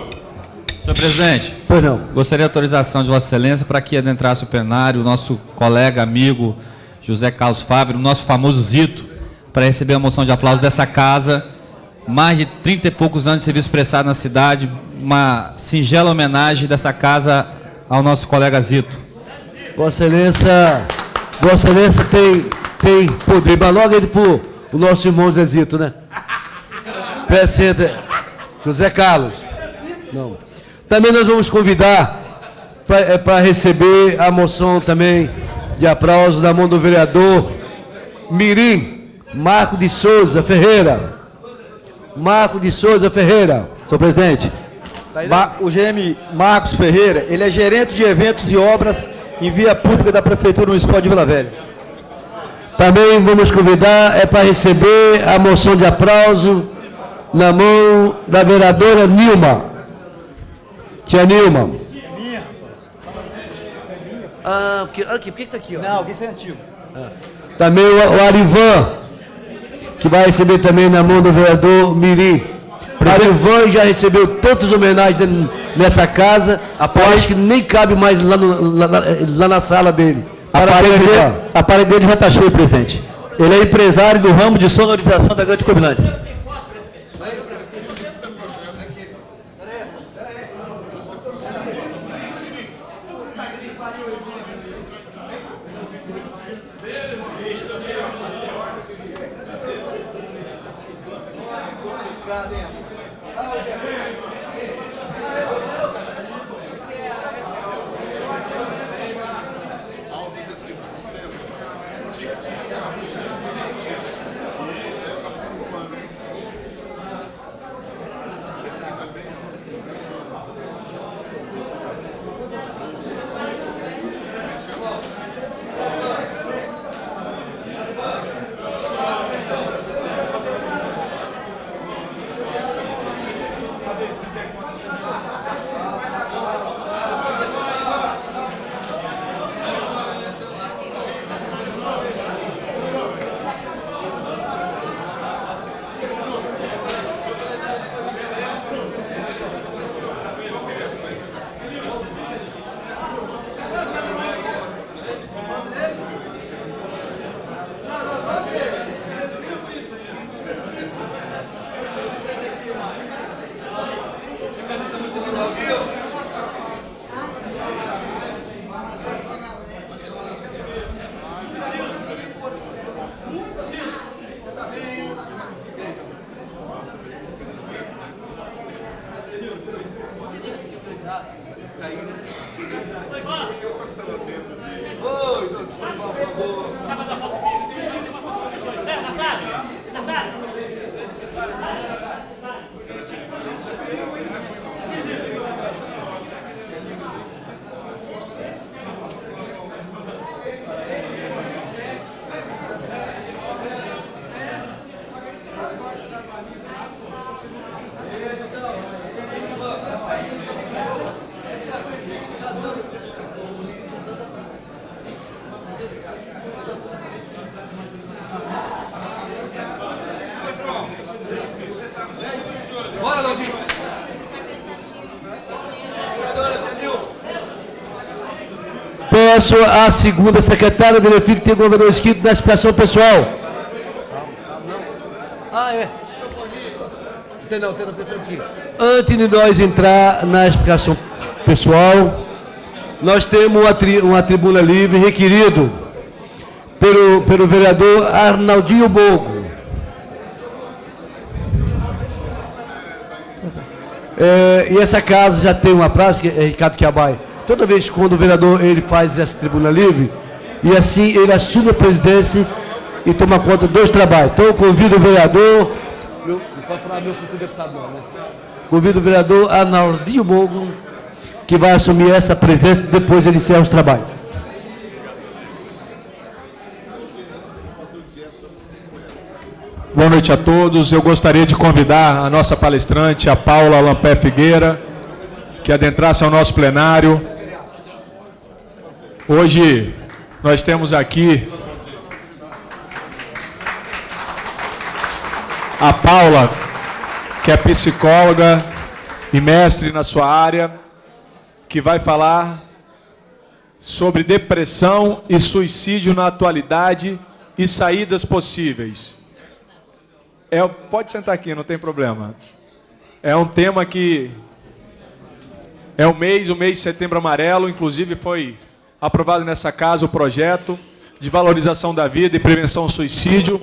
Senhor presidente, pois não. Gostaria de autorização de Vossa Excelência para que adentrasse o plenário o nosso colega, amigo José Carlos Fávero, o nosso famoso Zito, para receber a moção de aplauso dessa casa. Mais de 30 e poucos anos de serviço prestado na cidade, uma singela homenagem dessa casa ao nosso colega Zito. Vossa Excelência tem poder, mas logo ele para o nosso irmão Zé Zito, né? José Carlos. Não. Também nós vamos convidar para receber a moção também de aplauso da mão do vereador Mirim Marco de Souza Ferreira. Senhor presidente. O GM Marcos Ferreira, ele é gerente de eventos e obras em via pública da Prefeitura Municipal de Vila Velha. Também vamos convidar para receber a moção de aplauso na mão da vereadora Nilma. Tia Nilma. Por que está aqui? Ó? Não, isso é antigo. Também o Arivan, que vai receber também na mão do vereador Mirim. O Arivan já recebeu tantas homenagens nessa casa, acho que nem cabe mais lá na sala dele. A parede dele já está cheia, presidente. Ele é empresário do ramo de sonorização da Grande Cobilândia. Peço à segunda secretária, verifique que tem governador inscrito na explicação pessoal. Antes de nós entrar na explicação pessoal, nós temos uma tribuna livre requerido pelo vereador Arnaldinho Borgo. E essa casa já tem uma praça, Ricardo Quiabai. Toda vez quando o vereador ele faz essa tribuna livre, e assim ele assume a presidência e toma conta dos trabalhos. Então eu convido o vereador, não pode falar meu futuro deputado não, né? Convido o vereador Arnaldinho Borgo, que vai assumir essa presidência depois ele encerra os trabalhos. Boa noite a todos. Eu gostaria de convidar a nossa palestrante, a Paula Lampé Figueira, que adentrasse ao nosso plenário. Hoje nós temos aqui a Paula, que é psicóloga e mestre na sua área, que vai falar sobre depressão e suicídio na atualidade e saídas possíveis. Pode sentar aqui, não tem problema. É um tema que é o mês de Setembro Amarelo, inclusive foi aprovado nessa casa o projeto de valorização da vida e prevenção ao suicídio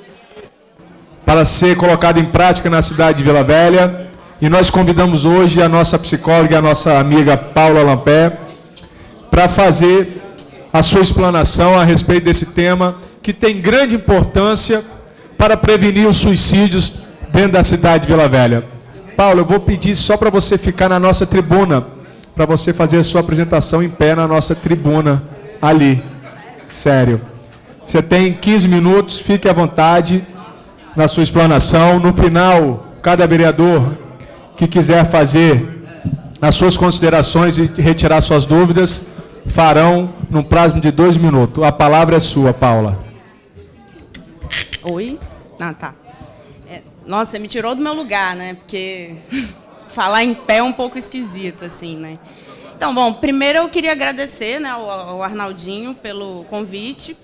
para ser colocado em prática na cidade de Vila Velha. E nós convidamos hoje a nossa psicóloga e a nossa amiga Paula Lampé para fazer a sua explanação a respeito desse tema que tem grande importância para prevenir os suicídios dentro da cidade de Vila Velha. Paula, eu vou pedir só para você ficar na nossa tribuna, para você fazer a sua apresentação em pé na nossa tribuna, ali. Sério. Você tem 15 minutos, fique à vontade na sua explanação. No final, cada vereador que quiser fazer as suas considerações e retirar suas dúvidas, farão num prazo de 2 minutos. A palavra é sua, Paula. Oi? Ah, tá. Nossa, você me tirou do meu lugar, né? Porque falar em pé é um pouco esquisito, assim, né? Então, bom, primeiro eu queria agradecer, né, ao Arnaldinho pelo convite.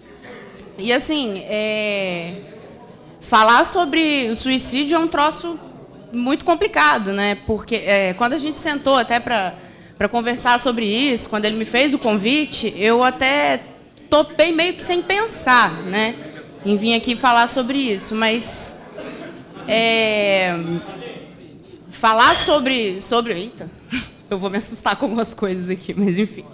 E, assim, falar sobre o suicídio é um troço muito complicado, né? Porque quando a gente sentou até para conversar sobre isso, quando ele me fez o convite, eu até topei meio que sem pensar, né, em vir aqui falar sobre isso. Mas falar sobre... Eita, eu vou me assustar com algumas coisas aqui, mas enfim.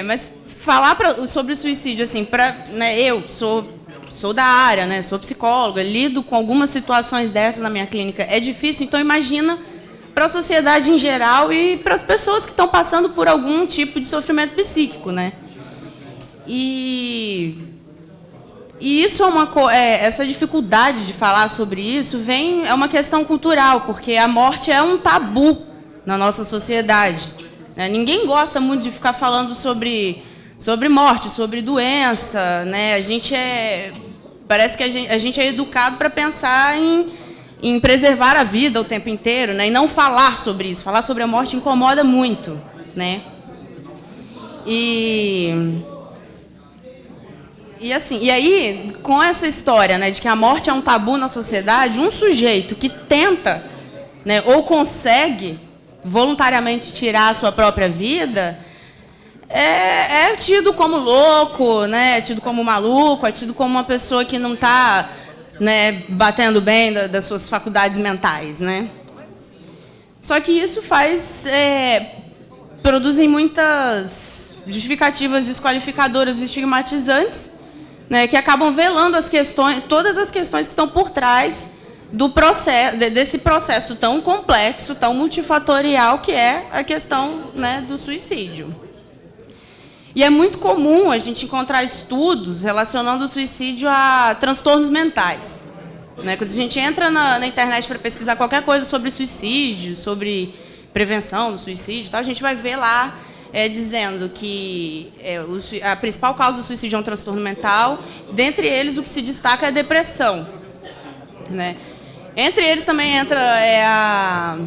Mas falar sobre o suicídio, assim, né, eu que sou da área, né, sou psicóloga, lido com algumas situações dessas na minha clínica, é difícil, então imagina para a sociedade em geral e para as pessoas que estão passando por algum tipo de sofrimento psíquico, né? E isso essa dificuldade de falar sobre isso é uma questão cultural, porque a morte é um tabu na nossa sociedade. Né? Ninguém gosta muito de ficar falando sobre morte, sobre doença. Né? Parece que a gente é educado para pensar em preservar a vida o tempo inteiro, né? E não falar sobre isso. Falar sobre a morte incomoda muito. Né? E aí, com essa história, né, de que a morte é um tabu na sociedade, um sujeito que tenta, né, ou consegue voluntariamente tirar a sua própria vida, é tido como louco, né, é tido como maluco, é tido como uma pessoa que não está, né, batendo bem das suas faculdades mentais. Né? Só que isso produzem muitas justificativas desqualificadoras e estigmatizantes, né, que acabam velando todas as questões que estão por trás desse processo tão complexo, tão multifatorial, que é a questão, né, do suicídio. E é muito comum a gente encontrar estudos relacionando o suicídio a transtornos mentais. Né? Quando a gente entra na internet para pesquisar qualquer coisa sobre suicídio, sobre prevenção do suicídio, a gente vai ver lá dizendo que a principal causa do suicídio é um transtorno mental. Dentre eles, o que se destaca é a depressão. Né? Entre eles também entra a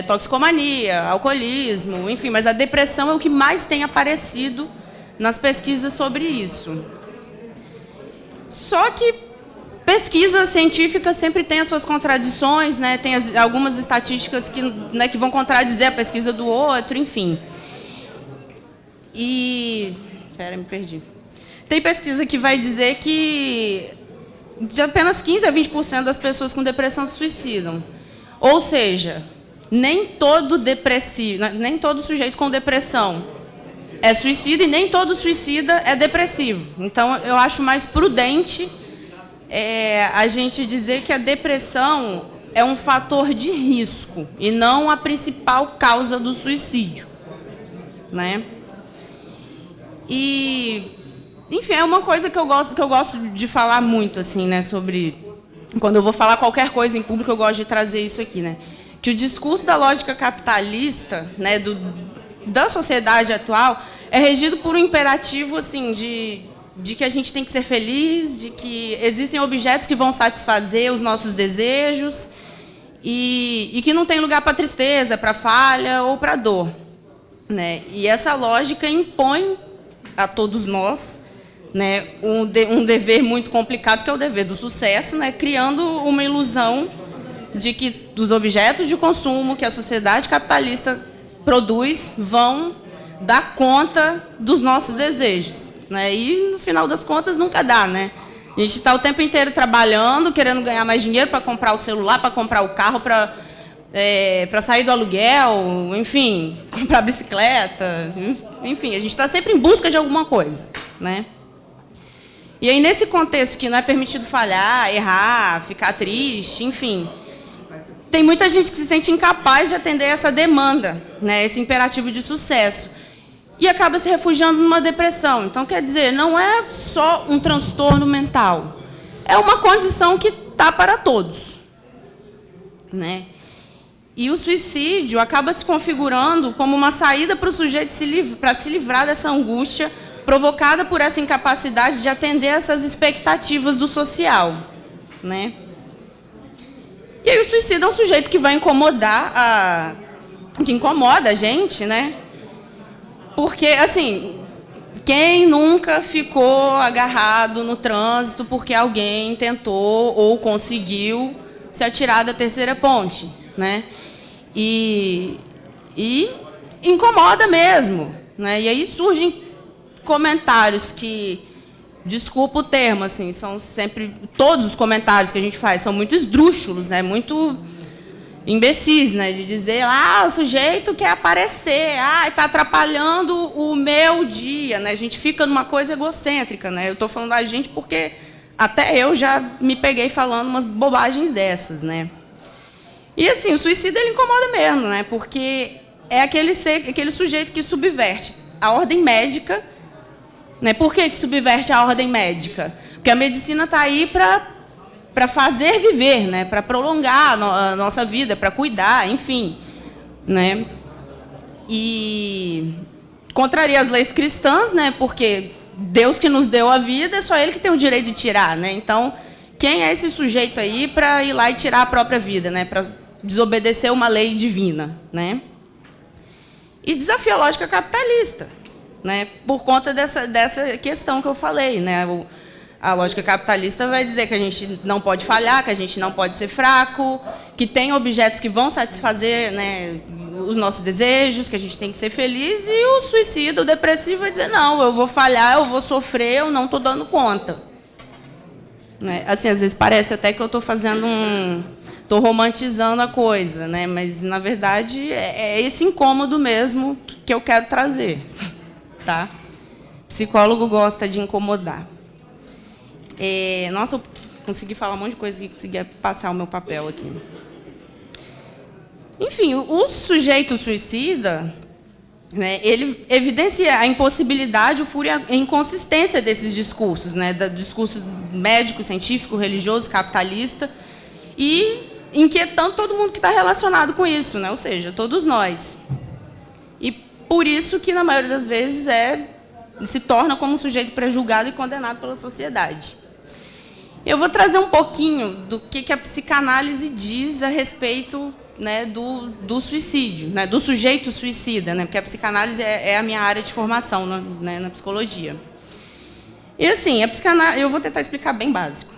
toxicomania, alcoolismo, enfim, mas a depressão é o que mais tem aparecido nas pesquisas sobre isso. Só que pesquisa científica sempre tem as suas contradições, né? Tem algumas estatísticas que vão contradizer a pesquisa do outro, enfim. Me perdi. Tem pesquisa que vai dizer que de apenas 15 a 20% das pessoas com depressão se suicidam. Ou seja, nem todo sujeito com depressão é suicida e nem todo suicida é depressivo. Então, eu acho mais prudente a gente dizer que a depressão é um fator de risco e não a principal causa do suicídio. Né? E, enfim, é uma coisa que eu gosto de falar muito, assim, né, sobre... Quando eu vou falar qualquer coisa em público, eu gosto de trazer isso aqui, né? Que o discurso da lógica capitalista, né, da sociedade atual, é regido por um imperativo, assim, de que a gente tem que ser feliz, de que existem objetos que vão satisfazer os nossos desejos e que não tem lugar para tristeza, para falha ou para dor. Né? E essa lógica impõe a todos nós, né, um dever muito complicado, que é o dever do sucesso, né, criando uma ilusão de que os objetos de consumo que a sociedade capitalista produz vão dar conta dos nossos desejos. Né? E, no final das contas, nunca dá. Né? A gente está o tempo inteiro trabalhando, querendo ganhar mais dinheiro para comprar o celular, para comprar o carro, para sair do aluguel, enfim, comprar bicicleta, enfim, a gente está sempre em busca de alguma coisa. Né? E aí, nesse contexto que não é permitido falhar, errar, ficar triste, enfim, tem muita gente que se sente incapaz de atender essa demanda, né, esse imperativo de sucesso, e acaba se refugiando numa depressão. Então, quer dizer, não é só um transtorno mental, é uma condição que está para todos. Né? E o suicídio acaba se configurando como uma saída para o sujeito para se livrar dessa angústia provocada por essa incapacidade de atender essas expectativas do social. Né? E aí o suicídio é um sujeito que vai que incomoda a gente, né? Porque, assim, quem nunca ficou agarrado no trânsito porque alguém tentou ou conseguiu se atirar da terceira ponte, né? E incomoda mesmo, né? E aí surgem comentários que, desculpa o termo, assim, são sempre, todos os comentários que a gente faz são muito esdrúxulos, né? Muito imbecis, né? De dizer, o sujeito quer aparecer, está atrapalhando o meu dia, né? A gente fica numa coisa egocêntrica, né? Eu estou falando da gente porque até eu já me peguei falando umas bobagens dessas, né? E, assim, o suicídio, ele incomoda mesmo, né? Porque é aquele sujeito que subverte a ordem médica. Né? Por que subverte a ordem médica? Porque a medicina está aí para fazer viver, né? Para prolongar a nossa vida, para cuidar, enfim. Né? E contraria as leis cristãs, né? Porque Deus que nos deu a vida, é só Ele que tem o direito de tirar, né? Então, quem é esse sujeito aí para ir lá e tirar a própria vida, né? Para desobedecer uma lei divina, né? E desafia a lógica capitalista, né? Por conta dessa questão que eu falei, né? A lógica capitalista vai dizer que a gente não pode falhar, que a gente não pode ser fraco, que tem objetos que vão satisfazer, né, os nossos desejos, que a gente tem que ser feliz, e o suicida, o depressivo, vai dizer, não, eu vou falhar, eu vou sofrer, eu não estou dando conta. Né? Assim, às vezes parece até que eu estou fazendo estou romantizando a coisa, né? Mas, na verdade, é esse incômodo mesmo que eu quero trazer. Tá? Psicólogo gosta de incomodar. Nossa, eu consegui falar um monte de coisa que conseguia passar o meu papel aqui. Enfim, o sujeito suicida, né, ele evidencia a impossibilidade, o furo e a inconsistência desses discursos, né, do discurso médico, científico, religioso, capitalista, e inquietando todo mundo que está relacionado com isso, né, ou seja, todos nós. E por isso que, na maioria das vezes, se torna como um sujeito prejulgado e condenado pela sociedade. Eu vou trazer um pouquinho do que a psicanálise diz a respeito, né, do suicídio, né, do sujeito suicida, né, porque a psicanálise é a minha área de formação, né, na psicologia. E assim, a psicanálise, eu vou tentar explicar bem básico.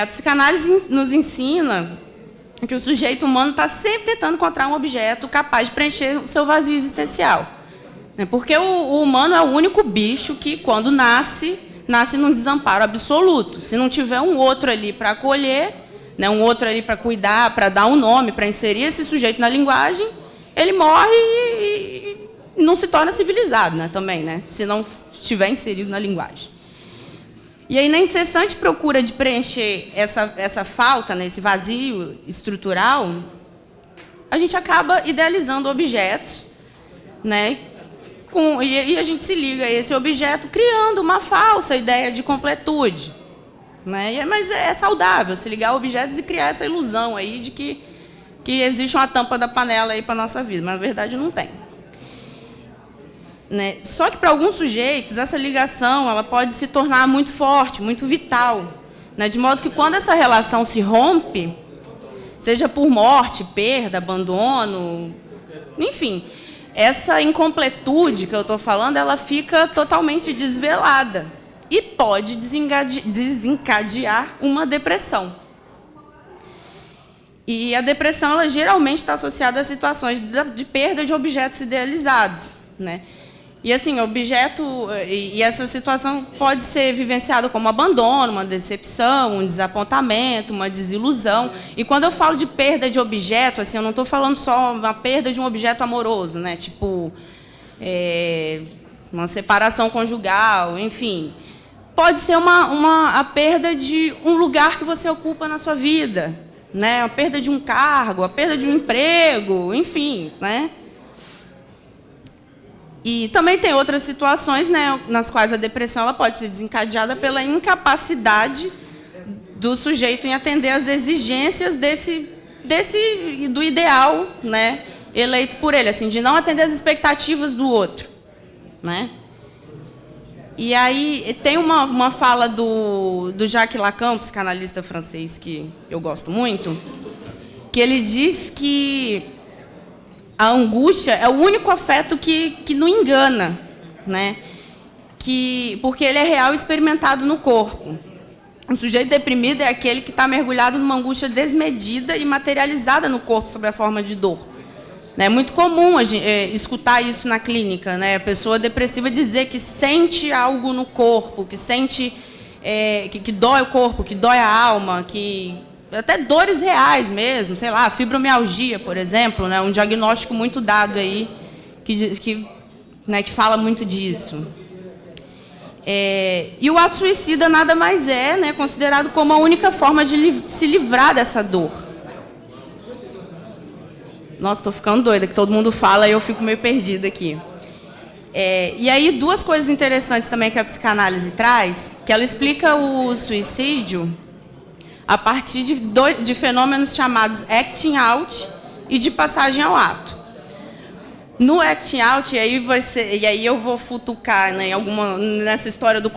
A psicanálise nos ensina que o sujeito humano está sempre tentando encontrar um objeto capaz de preencher o seu vazio existencial. Porque o humano é o único bicho que, quando nasce num desamparo absoluto. Se não tiver um outro ali para acolher, né, um outro ali para cuidar, para dar um nome, para inserir esse sujeito na linguagem, ele morre e não se torna civilizado, né, também, né, se não estiver inserido na linguagem. E aí, na incessante procura de preencher essa falta, né, esse vazio estrutural, a gente acaba idealizando objetos, né, e a gente se liga a esse objeto criando uma falsa ideia de completude. Né? Mas é saudável se ligar a objetos e criar essa ilusão aí de que existe uma tampa da panela aí para a nossa vida, mas na verdade não tem. Né? Só que para alguns sujeitos essa ligação ela pode se tornar muito forte, muito vital, né? De modo que quando essa relação se rompe, seja por morte, perda, abandono, enfim, essa incompletude que eu estou falando, ela fica totalmente desvelada e pode desencadear uma depressão. E a depressão, ela geralmente está associada a situações de perda de objetos idealizados, né? E assim, e essa situação pode ser vivenciada como abandono, uma decepção, um desapontamento, uma desilusão. E quando eu falo de perda de objeto, assim, eu não estou falando só uma perda de um objeto amoroso, né? Tipo, uma separação conjugal, enfim. Pode ser a perda de um lugar que você ocupa na sua vida, né? A perda de um cargo, a perda de um emprego, enfim, né? E também tem outras situações, né, nas quais a depressão ela pode ser desencadeada pela incapacidade do sujeito em atender às exigências do ideal, né, eleito por ele, assim, de não atender às expectativas do outro, né? E aí tem uma fala do Jacques Lacan, psicanalista francês que eu gosto muito, que ele diz que a angústia é o único afeto que não engana, né? Porque ele é real e experimentado no corpo. O sujeito deprimido é aquele que está mergulhado numa angústia desmedida e materializada no corpo sob a forma de dor. É muito comum escutar isso na clínica, né? A pessoa depressiva dizer que sente algo no corpo, que sente que dói o corpo, que dói a alma, que até dores reais mesmo, sei lá, fibromialgia, por exemplo, né, um diagnóstico muito dado aí que fala muito disso. E o ato suicida nada mais é, né, considerado como a única forma de se livrar dessa dor. Nossa, estou ficando doida, que todo mundo fala e eu fico meio perdida aqui. E aí, duas coisas interessantes também que a psicanálise traz, que ela explica o suicídio a partir de fenômenos chamados acting out e de passagem ao ato. No acting out, e aí eu vou futucar, né, nessa história dos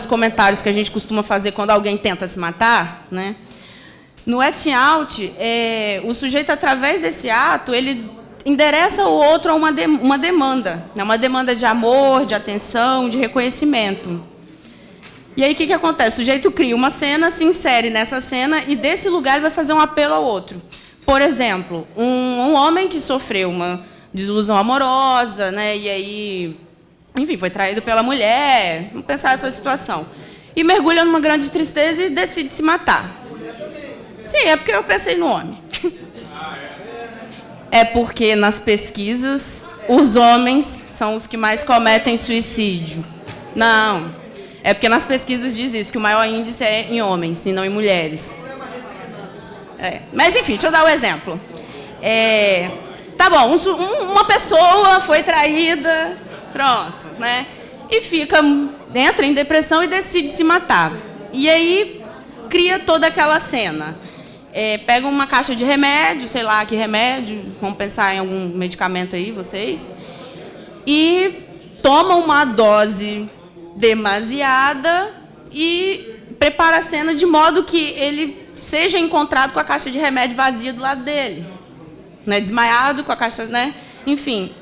comentários que a gente costuma fazer quando alguém tenta se matar, né? No acting out, o sujeito, através desse ato, ele endereça o outro a uma demanda, né, uma demanda de amor, de atenção, de reconhecimento. E aí o que acontece? O sujeito cria uma cena, se insere nessa cena e desse lugar ele vai fazer um apelo ao outro. Por exemplo, um homem que sofreu uma desilusão amorosa, né, e aí, enfim, foi traído pela mulher, vamos pensar essa situação, e mergulha numa grande tristeza e decide se matar. Sim, é porque eu pensei no homem. É porque nas pesquisas os homens são os que mais cometem suicídio. Não, é porque nas pesquisas diz isso, que o maior índice é em homens e não em mulheres. Mas enfim, deixa eu dar um exemplo. Tá bom, uma pessoa foi traída, pronto, né? E entra em depressão e decide se matar. E aí cria toda aquela cena. Pega uma caixa de remédio, sei lá que remédio, vamos pensar em algum medicamento aí, vocês, e toma uma dose demasiada e prepara a cena de modo que ele seja encontrado com a caixa de remédio vazia do lado dele. Né, desmaiado com a caixa, né? Enfim,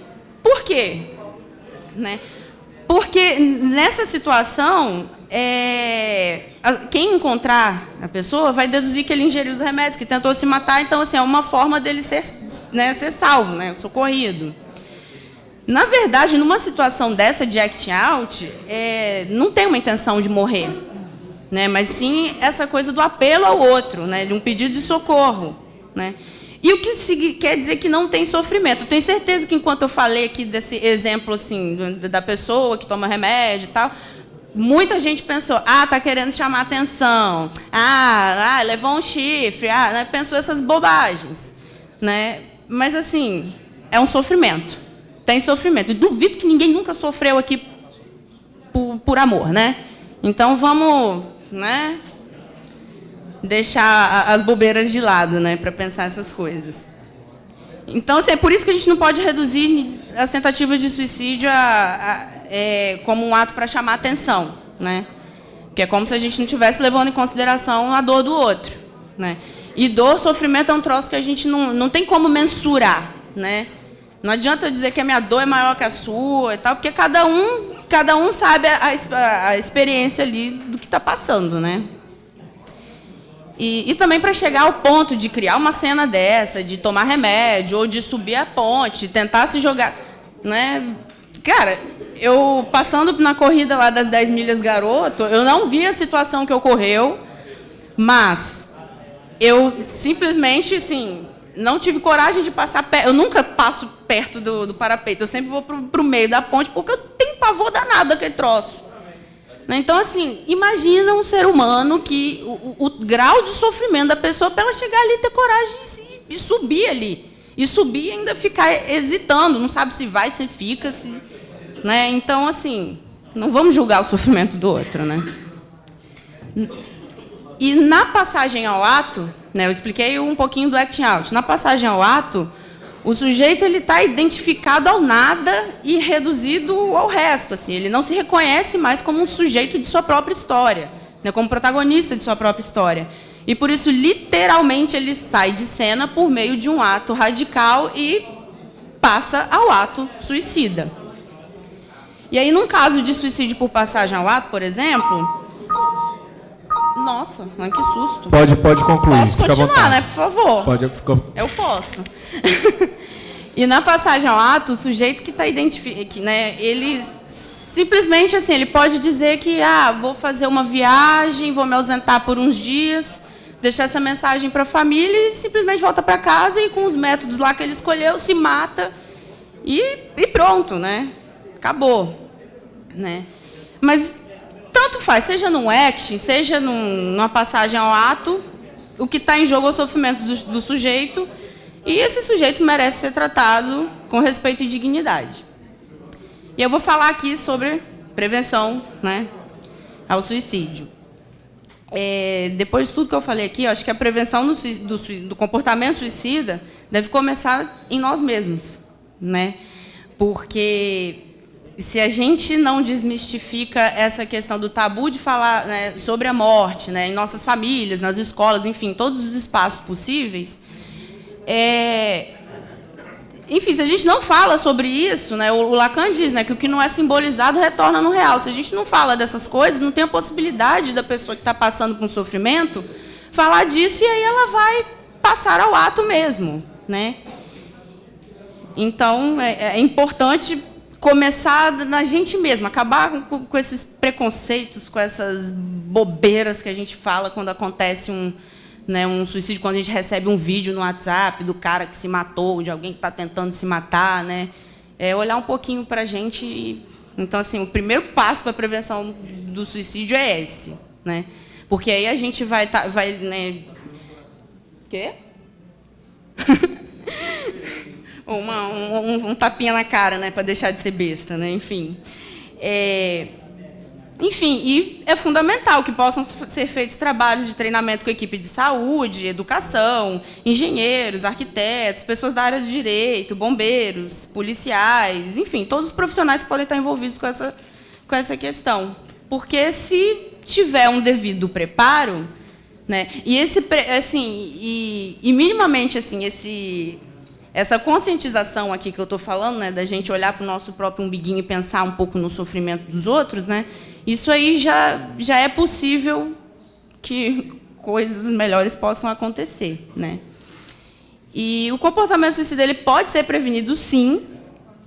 por quê? Né? Porque nessa situação, quem encontrar a pessoa vai deduzir que ele ingeriu os remédios, que tentou se matar, então assim, é uma forma dele ser salvo, né, socorrido. Na verdade, numa situação dessa de acting out, não tem uma intenção de morrer, né, mas sim essa coisa do apelo ao outro, né, de um pedido de socorro, né. E o que quer dizer que não tem sofrimento. Tenho certeza que, enquanto eu falei aqui desse exemplo assim, da pessoa que toma remédio e tal, muita gente pensou, tá querendo chamar atenção, levou um chifre, né, pensou essas bobagens. Né? Mas, assim, é um sofrimento. Tem sofrimento. E duvido que ninguém nunca sofreu aqui por amor, né? Então, vamos, né, deixar as bobeiras de lado, né, para pensar essas coisas. Então, assim, é por isso que a gente não pode reduzir as tentativas de suicídio como um ato para chamar atenção, né? Que é como se a gente não estivesse levando em consideração a dor do outro, né? E dor, sofrimento é um troço que a gente não tem como mensurar, né? Não adianta eu dizer que a minha dor é maior que a sua e tal, porque cada um sabe a experiência ali do que está passando, né? E também para chegar ao ponto de criar uma cena dessa, de tomar remédio, ou de subir a ponte, tentar se jogar, né? Cara, eu passando na corrida lá das 10 milhas garoto, eu não vi a situação que ocorreu, mas eu simplesmente, assim, não tive coragem de passar perto. Eu nunca passo perto do parapeito, eu sempre vou para o meio da ponte, porque eu tenho pavor danado daquele troço. Então, assim, imagina um ser humano que o grau de sofrimento da pessoa para ela chegar ali e ter coragem de subir ali. E subir e ainda ficar hesitando, não sabe se vai, se fica, né? Então, assim, não vamos julgar o sofrimento do outro, né? E na passagem ao ato, né, eu expliquei um pouquinho do acting out. Na passagem ao ato, o sujeito está identificado ao nada e reduzido ao resto. Assim, ele não se reconhece mais como um sujeito de sua própria história, né, como protagonista de sua própria história. E, por isso, literalmente, ele sai de cena por meio de um ato radical e passa ao ato suicida. E aí, num caso de suicídio por passagem ao ato, por exemplo... Nossa, mas que susto. Pode concluir. Posso continuar, né, por favor? Eu posso. E na passagem ao ato, o sujeito que está identificado, né, ele simplesmente assim, ele pode dizer que vou fazer uma viagem, vou me ausentar por uns dias, deixar essa mensagem para a família e simplesmente volta para casa e com os métodos lá que ele escolheu, se mata e pronto, né? Acabou. Né? Mas tanto faz, seja num acting, seja numa passagem ao ato, o que está em jogo é o sofrimento do sujeito, e esse sujeito merece ser tratado com respeito e dignidade. E eu vou falar aqui sobre prevenção, né, ao suicídio. Depois de tudo que eu falei aqui, eu acho que a prevenção do comportamento suicida deve começar em nós mesmos, né? porque se a gente não desmistifica essa questão do tabu de falar, né, sobre a morte, né, em nossas famílias, nas escolas, enfim, todos os espaços possíveis, enfim, se a gente não fala sobre isso, né, o Lacan diz, né, que o que não é simbolizado retorna no real. Se a gente não fala dessas coisas, não tem a possibilidade da pessoa que está passando por um sofrimento falar disso, e aí ela vai passar ao ato mesmo, né? Então, é importante começar na gente mesmo, acabar com esses preconceitos, com essas bobeiras que a gente fala quando acontece um suicídio, quando a gente recebe um vídeo no WhatsApp do cara que se matou, de alguém que está tentando se matar, né? Olhar um pouquinho para a gente. Então, assim, o primeiro passo para a prevenção do suicídio é esse, né? Porque aí a gente vai né? Quê? um tapinha na cara, né, para deixar de ser besta, né? Enfim. Enfim, e é fundamental que possam ser feitos trabalhos de treinamento com equipe de saúde, educação, engenheiros, arquitetos, pessoas da área do direito, bombeiros, policiais, enfim, todos os profissionais que podem estar envolvidos com essa questão. Porque se tiver um devido preparo, né, e minimamente assim, essa conscientização aqui que eu estou falando, né, da gente olhar para o nosso próprio umbiguinho e pensar um pouco no sofrimento dos outros, né, isso aí já é possível que coisas melhores possam acontecer, né. E o comportamento suicida ele pode ser prevenido, sim,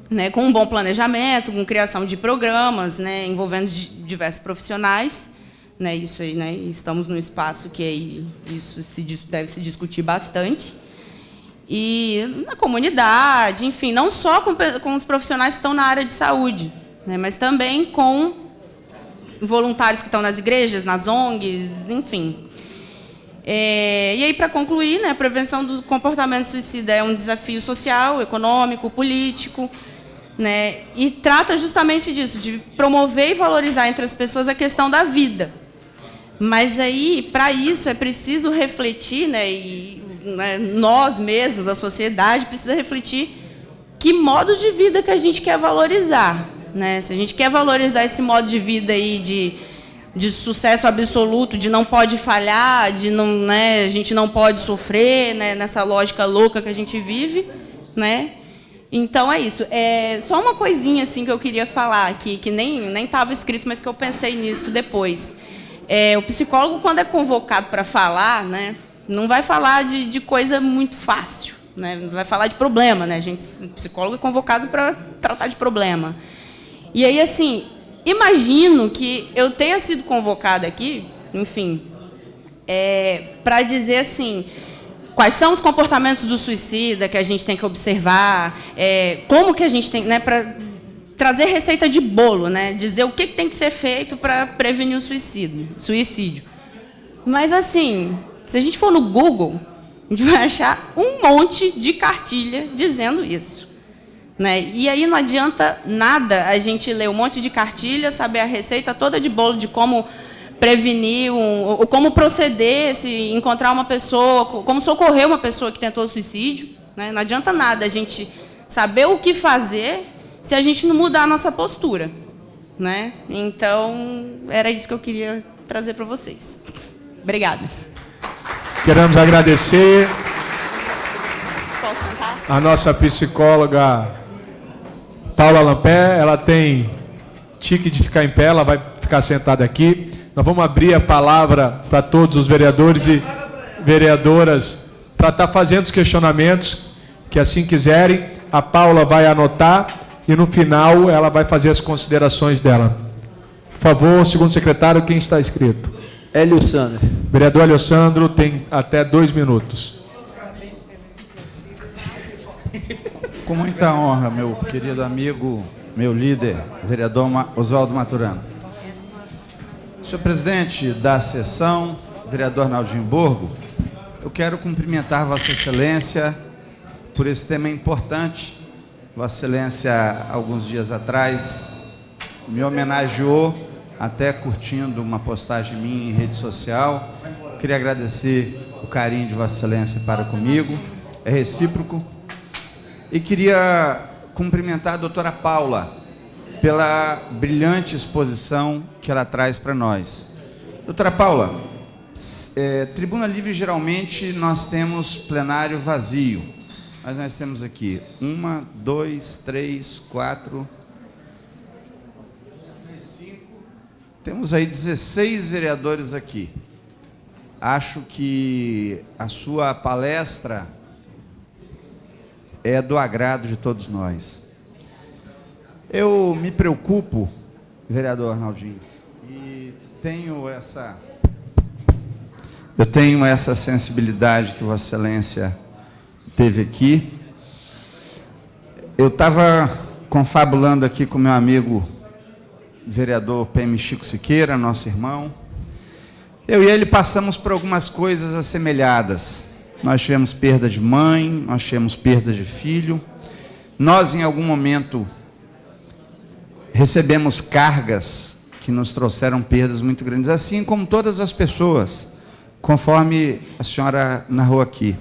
né, com um bom planejamento, com criação de programas, né, envolvendo diversos profissionais, né, isso aí, né, estamos num espaço que aí isso deve se discutir bastante. E na comunidade, enfim, não só com os profissionais que estão na área de saúde, né, mas também com voluntários que estão nas igrejas, nas ONGs, enfim. E aí, para concluir, né, a prevenção do comportamento suicida é um desafio social, econômico, político, né, e trata justamente disso, de promover e valorizar entre as pessoas a questão da vida. Mas aí, para isso, é preciso refletir, né, nós mesmos, a sociedade, precisa refletir que modo de vida que a gente quer valorizar. Né? Se a gente quer valorizar esse modo de vida aí de sucesso absoluto, de não pode falhar, né, a gente não pode sofrer, né, nessa lógica louca que a gente vive, né? Então é isso. Só uma coisinha assim que eu queria falar aqui, que nem estava escrito, mas que eu pensei nisso depois. O psicólogo, quando é convocado para falar, né, não vai falar de coisa muito fácil, né? Não vai falar de problema, né? O psicólogo é convocado para tratar de problema. E aí, assim, imagino que eu tenha sido convocada aqui, enfim, para dizer assim, quais são os comportamentos do suicida que a gente tem que observar, como que a gente tem, né, para trazer receita de bolo, né, dizer o que tem que ser feito para prevenir o suicídio. Mas, assim, se a gente for no Google, a gente vai achar um monte de cartilha dizendo isso. Né? E aí não adianta nada a gente ler um monte de cartilha, saber a receita toda de bolo de como prevenir, ou como proceder, se encontrar uma pessoa, como socorrer uma pessoa que tentou suicídio. Né? Não adianta nada a gente saber o que fazer se a gente não mudar a nossa postura. Né? Então, era isso que eu queria trazer para vocês. Obrigada. Queremos agradecer Posso sentar? a nossa psicóloga Paula Lampé. Ela tem tique de ficar em pé, ela vai ficar sentada aqui. Nós vamos abrir a palavra para todos os vereadores e vereadoras para estar fazendo os questionamentos que assim quiserem. A Paula vai anotar e no final ela vai fazer as considerações dela. Por favor, segundo secretário, quem está inscrito? Hélio Sandro. Vereador Hélio Sandro tem até 2 minutos. Com muita honra, meu querido amigo, meu líder, vereador Oswaldo Maturano. Senhor presidente da sessão, vereador Naldinho Borgo, eu quero cumprimentar Vossa Excelência por esse tema importante. Vossa Excelência, alguns dias atrás, me homenageou, até curtindo uma postagem minha em rede social. Queria agradecer o carinho de Vossa Excelência para comigo, é recíproco. E queria cumprimentar a doutora Paula pela brilhante exposição que ela traz para nós. Doutora Paula, Tribuna Livre, geralmente, nós temos plenário vazio. Mas nós temos aqui 1, 2, 3, 4... Temos aí 16 vereadores aqui. Acho que a sua palestra é do agrado de todos nós. Eu me preocupo, vereador Arnaldinho, e tenho essa sensibilidade que Vossa Excelência teve aqui. Eu estava confabulando aqui com meu amigo vereador PM Chico Siqueira, nosso irmão. Eu e ele passamos por algumas coisas assemelhadas. Nós tivemos perda de mãe, nós tivemos perda de filho. Nós, em algum momento, recebemos cargas que nos trouxeram perdas muito grandes, assim como todas as pessoas, conforme a senhora narrou aqui.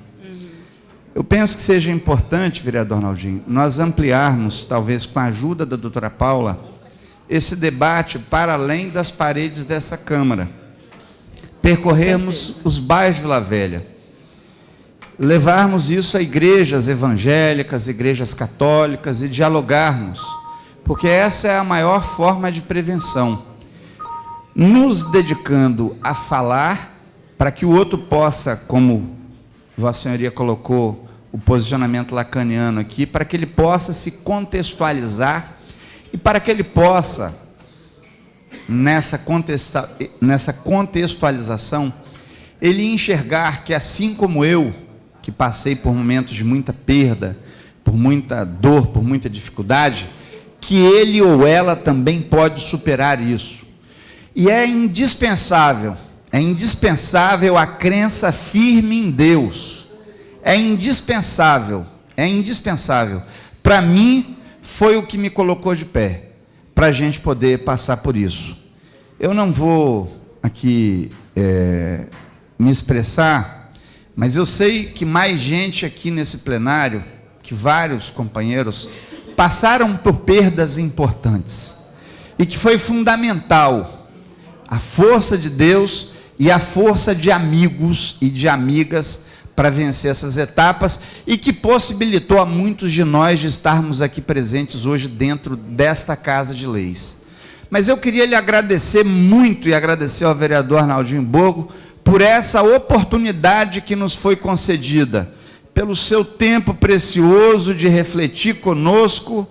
Eu penso que seja importante, vereador Arnaldinho, nós ampliarmos, talvez com a ajuda da doutora Paula, esse debate para além das paredes dessa Câmara. Percorrermos os bairros de Vila Velha. Levarmos isso a igrejas evangélicas, igrejas católicas e dialogarmos. Porque essa é a maior forma de prevenção. Nos dedicando a falar para que o outro possa, como Vossa Senhoria colocou o posicionamento lacaniano aqui, para que ele possa se contextualizar e para que ele possa, nessa contextualização, ele enxergar que, assim como eu, que passei por momentos de muita perda, por muita dor, por muita dificuldade, que ele ou ela também pode superar isso. E é indispensável a crença firme em Deus. É indispensável. Para mim, foi o que me colocou de pé, para a gente poder passar por isso. Eu não vou aqui me expressar, mas eu sei que mais gente aqui nesse plenário, que vários companheiros, passaram por perdas importantes, e que foi fundamental a força de Deus e a força de amigos e de amigas para vencer essas etapas, e que possibilitou a muitos de nós de estarmos aqui presentes hoje dentro desta Casa de Leis. Mas eu queria lhe agradecer muito, e agradecer ao vereador Arnaldinho Borgo, por essa oportunidade que nos foi concedida, pelo seu tempo precioso de refletir conosco.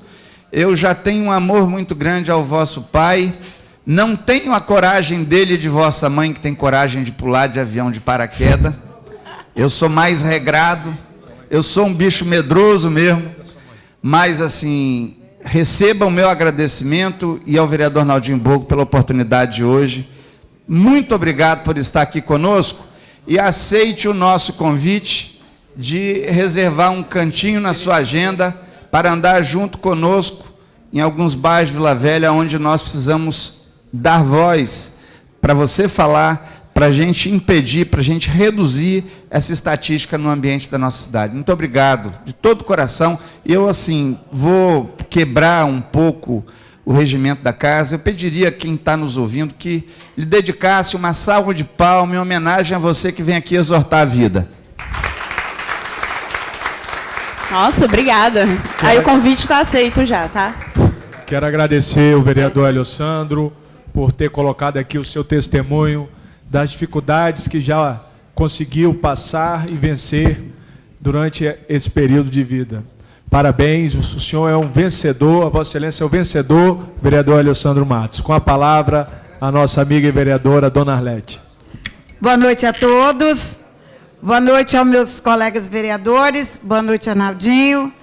Eu já tenho um amor muito grande ao vosso pai, não tenho a coragem dele e de vossa mãe, que tem coragem de pular de avião de paraquedas. Eu sou mais regrado, eu sou um bicho medroso mesmo, mas assim, receba o meu agradecimento, e ao vereador Arnaldinho Borgo pela oportunidade de hoje. Muito obrigado por estar aqui conosco, e aceite o nosso convite de reservar um cantinho na sua agenda para andar junto conosco em alguns bairros de Vila Velha, onde nós precisamos dar voz para você falar, para a gente impedir, para a gente reduzir essa estatística no ambiente da nossa cidade. Muito obrigado, de todo o coração. Eu, assim, vou quebrar um pouco o regimento da casa. Eu pediria a quem está nos ouvindo que lhe dedicasse uma salva de palmas em homenagem a você que vem aqui exortar a vida. Nossa, obrigada. Aí o convite está aceito já, tá? Quero agradecer o vereador Eliosandro por ter colocado aqui o seu testemunho das dificuldades que já conseguiu passar e vencer durante esse período de vida. Parabéns, o senhor é um vencedor, a Vossa Excelência é um vencedor, vereador Eliosandro Matos. Com a palavra, a nossa amiga e vereadora, dona Arlete. Boa noite a todos, boa noite aos meus colegas vereadores, boa noite, Arnaldinho,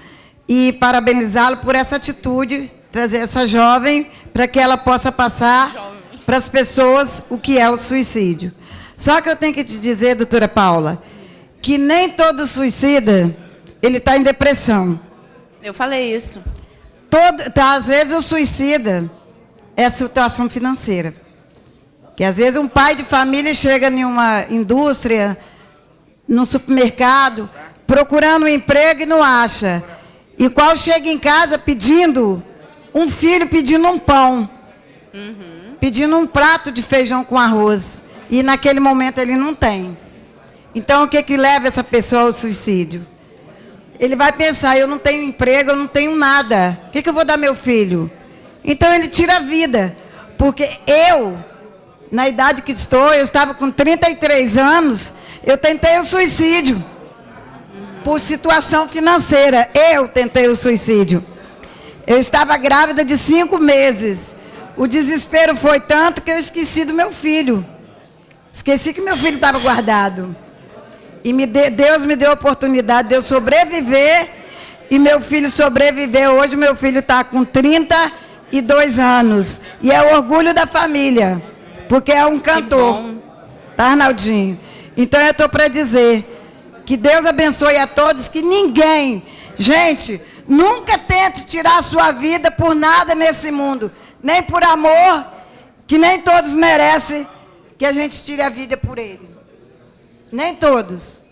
e parabenizá-lo por essa atitude, trazer essa jovem para que ela possa passar para as pessoas o que é o suicídio. Só que eu tenho que te dizer, doutora Paula, que nem todo suicida, ele está em depressão. Eu falei isso. Às vezes o suicida é a situação financeira. Que às vezes um pai de família chega em uma indústria, num supermercado, procurando um emprego e não acha. e qual chega em casa pedindo, um filho pedindo um pão, pedindo um prato de feijão com arroz, e naquele momento ele não tem. Então, o que que leva essa pessoa ao suicídio? Ele vai pensar, eu não tenho emprego, eu não tenho nada, o que que eu vou dar meu filho? Então, ele tira a vida, porque eu, na idade que estou, eu estava com 33 anos, eu tentei o suicídio, por situação financeira, eu tentei o suicídio. Eu estava grávida de 5 meses, o desespero foi tanto que eu esqueci do meu filho, esqueci que meu filho estava guardado. E Deus me deu a oportunidade de eu sobreviver, e meu filho sobreviveu. Hoje meu filho está com 32 anos, e é o orgulho da família, porque é um cantor, tá, Arnaldinho? Então eu estou para dizer, que Deus abençoe a todos, que ninguém, gente, nunca tente tirar a sua vida por nada nesse mundo, nem por amor, que nem todos merecem que a gente tire a vida por ele. Nem todos.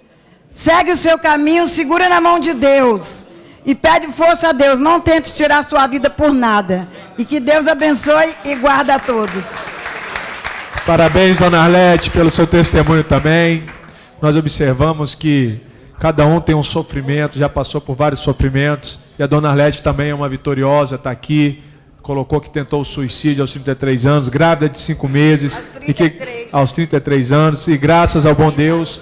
Segue o seu caminho, segura na mão de Deus e pede força a Deus. Não tente tirar a sua vida por nada. E que Deus abençoe e guarde a todos. Parabéns, dona Arlete, pelo seu testemunho também. Nós observamos que cada um tem um sofrimento, já passou por vários sofrimentos. E a dona Arlete também é uma vitoriosa, está aqui. Colocou que tentou o suicídio aos 33 anos, grávida de 5 meses, aos 33 anos, e graças ao bom Deus,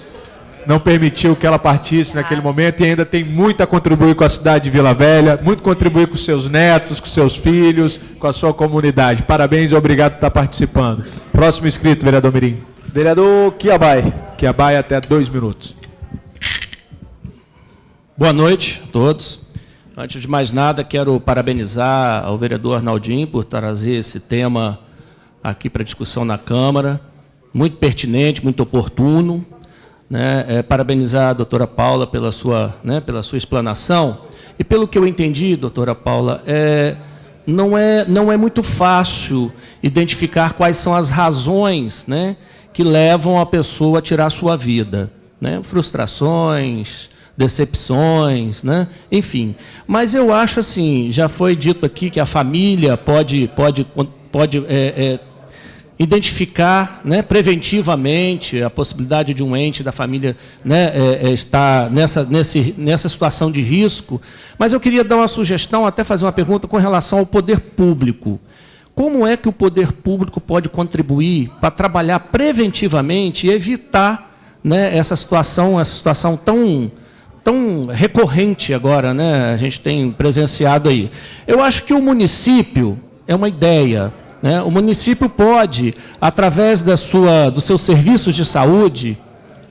não permitiu que ela partisse naquele momento, e ainda tem muito a contribuir com a cidade de Vila Velha, muito contribuir com seus netos, com seus filhos, com a sua comunidade. Parabéns e obrigado por estar participando. Próximo inscrito, vereador Mirim. Vereador Quiabai. Quiabai, até 2 minutos. Boa noite a todos. Antes de mais nada, quero parabenizar ao vereador Arnaldinho por trazer esse tema aqui para discussão na Câmara. Muito pertinente, muito oportuno. Né? Parabenizar a doutora Paula pela sua explanação. E pelo que eu entendi, doutora Paula, não é muito fácil identificar quais são as razões, né, que levam a pessoa a tirar a sua vida. Né? Frustrações, decepções, né? Enfim. Mas eu acho assim, já foi dito aqui que a família pode identificar, né, preventivamente a possibilidade de um ente da família, né, estar nessa situação de risco. Mas eu queria dar uma sugestão, até fazer uma pergunta com relação ao poder público. Como é que o poder público pode contribuir para trabalhar preventivamente e evitar, né, essa situação tão recorrente agora, né, a gente tem presenciado aí? Eu acho que o município é uma ideia, né? O município pode, através dos seus serviços de saúde,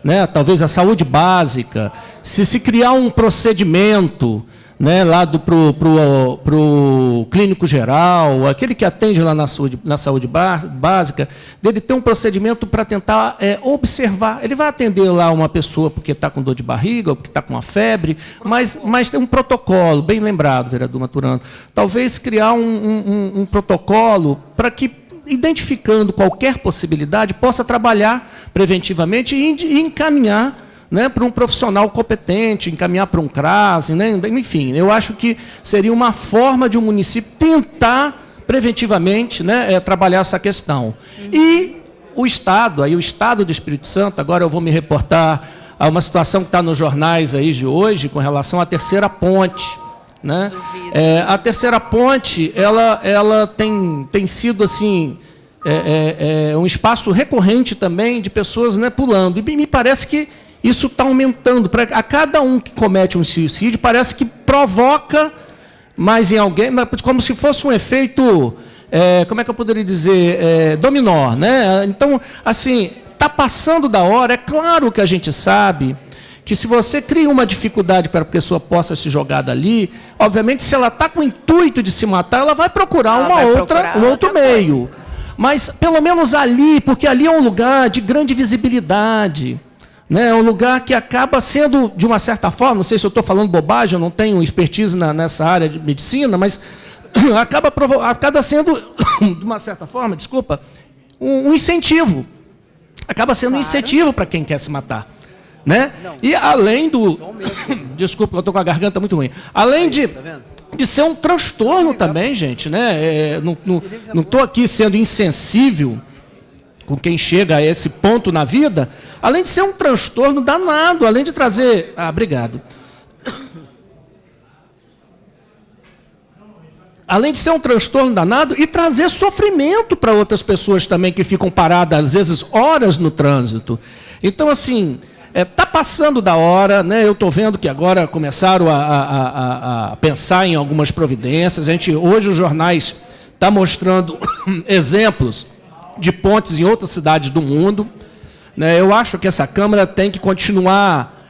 né, talvez a saúde básica, se criar um procedimento, né, lá pro clínico geral, aquele que atende lá na saúde básica, dele ter um procedimento para tentar observar. Ele vai atender lá uma pessoa porque está com dor de barriga, ou porque está com uma febre, mas tem um protocolo, bem lembrado, vereador Maturano. Talvez criar um protocolo para que, identificando qualquer possibilidade, possa trabalhar preventivamente e encaminhar, né, para um profissional competente, encaminhar para um CRAS, né, enfim, eu acho que seria uma forma de um município tentar preventivamente, né, trabalhar essa questão. E o Estado do Espírito Santo, agora eu vou me reportar a uma situação que está nos jornais aí de hoje, com relação à terceira ponte. Né? A terceira ponte, ela tem sido assim, um espaço recorrente também de pessoas, né, pulando, e me parece que isso está aumentando. A cada um que comete um suicídio, parece que provoca mais em alguém, como se fosse um efeito, como é que eu poderia dizer, dominó. Né? Então, assim, está passando da hora. É claro que a gente sabe que se você cria uma dificuldade para que a pessoa possa se jogar dali, obviamente, se ela está com o intuito de se matar, ela vai procurar um outro meio. Mas, pelo menos ali, porque ali é um lugar de grande visibilidade, né? É um lugar que acaba sendo, de uma certa forma, não sei se eu estou falando bobagem, eu não tenho expertise nessa área de medicina, mas acaba sendo, de uma certa forma, um incentivo. Acaba sendo um incentivo para quem quer se matar. né? E além do... Desculpa, eu estou com a garganta muito ruim. Além de ser um transtorno também, gente, né? Não estou aqui sendo insensível com quem chega a esse ponto na vida, além de ser um transtorno danado, além de trazer... obrigado. Além de ser um transtorno danado e trazer sofrimento para outras pessoas também que ficam paradas, às vezes, horas no trânsito. Então, assim, está passando da hora, né? Eu estou vendo que agora começaram a pensar em algumas providências. Hoje os jornais estão mostrando exemplos de pontes em outras cidades do mundo, né? Eu acho que essa Câmara tem que continuar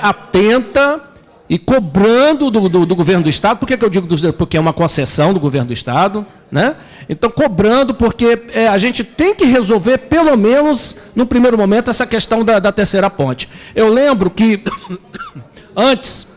atenta e cobrando do governo do Estado. Por que eu digo porque é uma concessão do governo do Estado, né? Então, cobrando, porque a gente tem que resolver, pelo menos, no primeiro momento, essa questão da terceira ponte. Eu lembro que, antes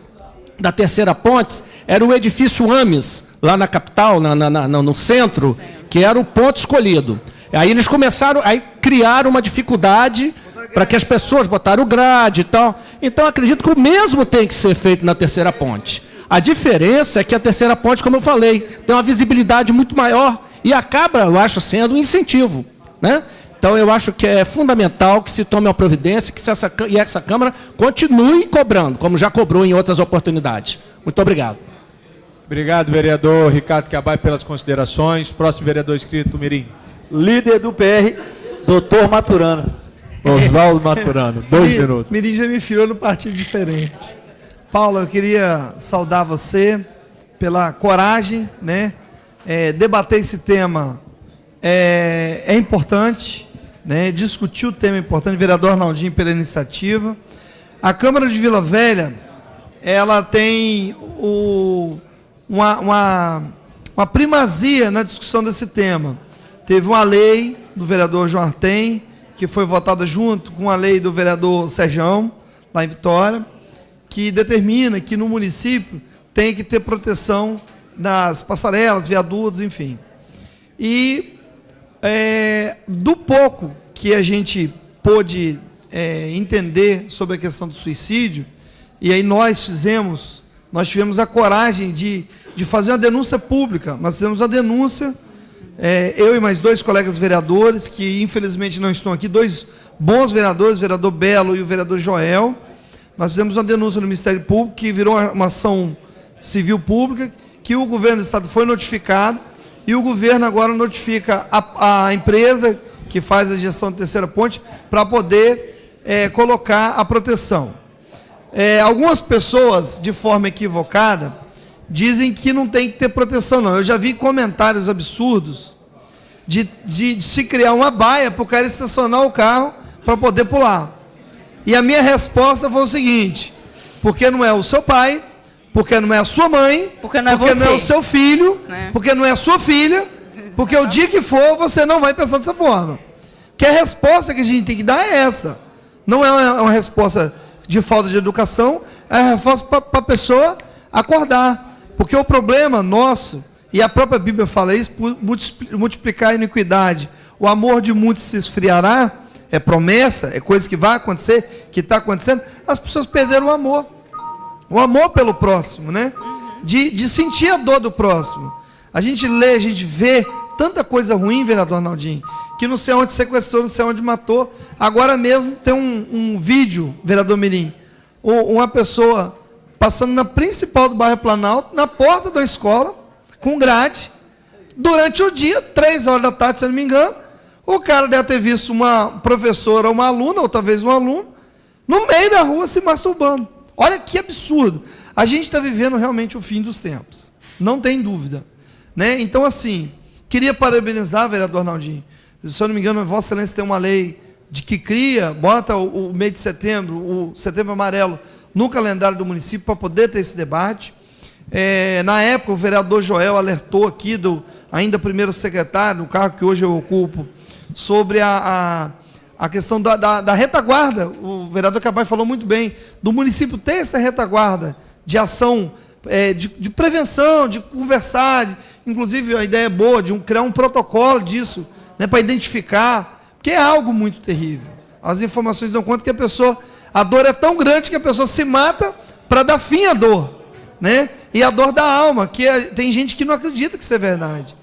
da terceira ponte, era o edifício Ames, lá na capital, no centro, que era o ponto escolhido. Aí eles começaram, aí criaram uma dificuldade para que as pessoas botaram o grade e tal. Então, acredito que o mesmo tem que ser feito na terceira ponte. A diferença é que a terceira ponte, como eu falei, tem uma visibilidade muito maior e acaba, eu acho, sendo um incentivo, né? Então, eu acho que é fundamental que se tome uma providência e essa Câmara continue cobrando, como já cobrou em outras oportunidades. Muito obrigado. Obrigado, vereador Ricardo Cabai, pelas considerações. Próximo vereador inscrito, Mirim. Líder do PR, doutor Maturano. Oswaldo Maturano, 2 minutos. Mirim já me filhou no partido diferente. Paulo, eu queria saudar você pela coragem, né? Debater esse tema é importante, né? Discutir o tema é importante. Vereador Arnaldinho pela iniciativa. A Câmara de Vila Velha, ela tem uma primazia na discussão desse tema. Teve uma lei do vereador João Artem, que foi votada junto com a lei do vereador Serjão, lá em Vitória, que determina que no município tem que ter proteção nas passarelas, viadutos, enfim. E do pouco que a gente pôde entender sobre a questão do suicídio, e aí nós tivemos a coragem de fazer uma denúncia pública. Nós fizemos a denúncia, eu e mais 2 colegas vereadores, que infelizmente não estão aqui, 2 bons vereadores, o vereador Belo e o vereador Joel. Nós fizemos uma denúncia no Ministério Público, que virou uma ação civil pública, que o governo do Estado foi notificado, e o governo agora notifica a empresa que faz a gestão da terceira ponte para poder colocar a proteção. Algumas pessoas, de forma equivocada, dizem que não tem que ter proteção, não. Eu já vi comentários absurdos de se criar uma baia para o cara estacionar o carro para poder pular. E a minha resposta foi o seguinte: porque não é o seu pai, porque não é a sua mãe, porque não é o seu filho, porque não é a sua filha, porque o dia que for, você não vai pensar dessa forma. Que a resposta que a gente tem que dar é essa. Não é uma resposta de falta de educação, é uma resposta para a pessoa acordar. Porque o problema nosso, e a própria Bíblia fala isso, por multiplicar a iniquidade, o amor de muitos se esfriará, é promessa, é coisa que vai acontecer, que está acontecendo, as pessoas perderam o amor pelo próximo, né? De sentir a dor do próximo. A gente lê, a gente vê tanta coisa ruim, vereador Arnaldinho, que não sei onde sequestrou, não sei onde matou. Agora mesmo tem um vídeo, vereador Mirim, uma pessoa passando na principal do bairro Planalto, na porta da escola, com grade, durante o dia, 3 horas da tarde, se eu não me engano, o cara deve ter visto uma professora, uma aluna, ou talvez um aluno, no meio da rua se masturbando. Olha que absurdo. A gente está vivendo realmente o fim dos tempos. Não tem dúvida. Né? Então, assim, queria parabenizar, vereador Arnaldinho. Se eu não me engano, Vossa Excelência tem uma lei de que cria, bota o mês de setembro, o Setembro Amarelo, no calendário do município para poder ter esse debate. Na época, o vereador Joel alertou aqui, ainda primeiro secretário, no cargo que hoje eu ocupo, sobre a questão da retaguarda. O vereador Cabai falou muito bem, do município ter essa retaguarda de ação, de prevenção, de conversar, inclusive a ideia é boa, de criar um protocolo disso, né, para identificar, porque é algo muito terrível. As informações dão conta que a pessoa, A dor é tão grande que a pessoa se mata para dar fim à dor, né? E a dor da alma, tem gente que não acredita que isso é verdade.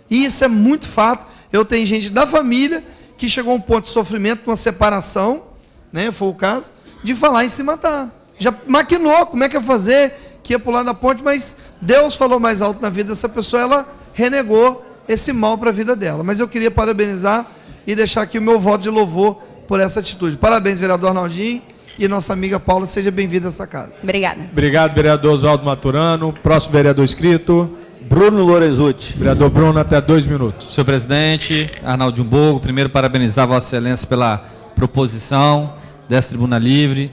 E isso é muito fato. Eu tenho gente da família que chegou a um ponto de sofrimento, uma separação, né? Foi o caso, de falar em se matar. Já maquinou como é que ia fazer, que ia pular da ponte, mas Deus falou mais alto na vida dessa pessoa, ela renegou esse mal para a vida dela. Mas eu queria parabenizar e deixar aqui o meu voto de louvor por essa atitude. Parabéns, vereador Arnaldinho, e nossa amiga Paula, seja bem-vinda a essa casa. Obrigada. Obrigado, vereador Oswaldo Maturano. Próximo vereador inscrito. Bruno Lorenzutti. Vereador Bruno, até 2 minutos. Senhor presidente, Arnaldinho Borgo, primeiro parabenizar Vossa Excelência pela proposição dessa tribuna livre,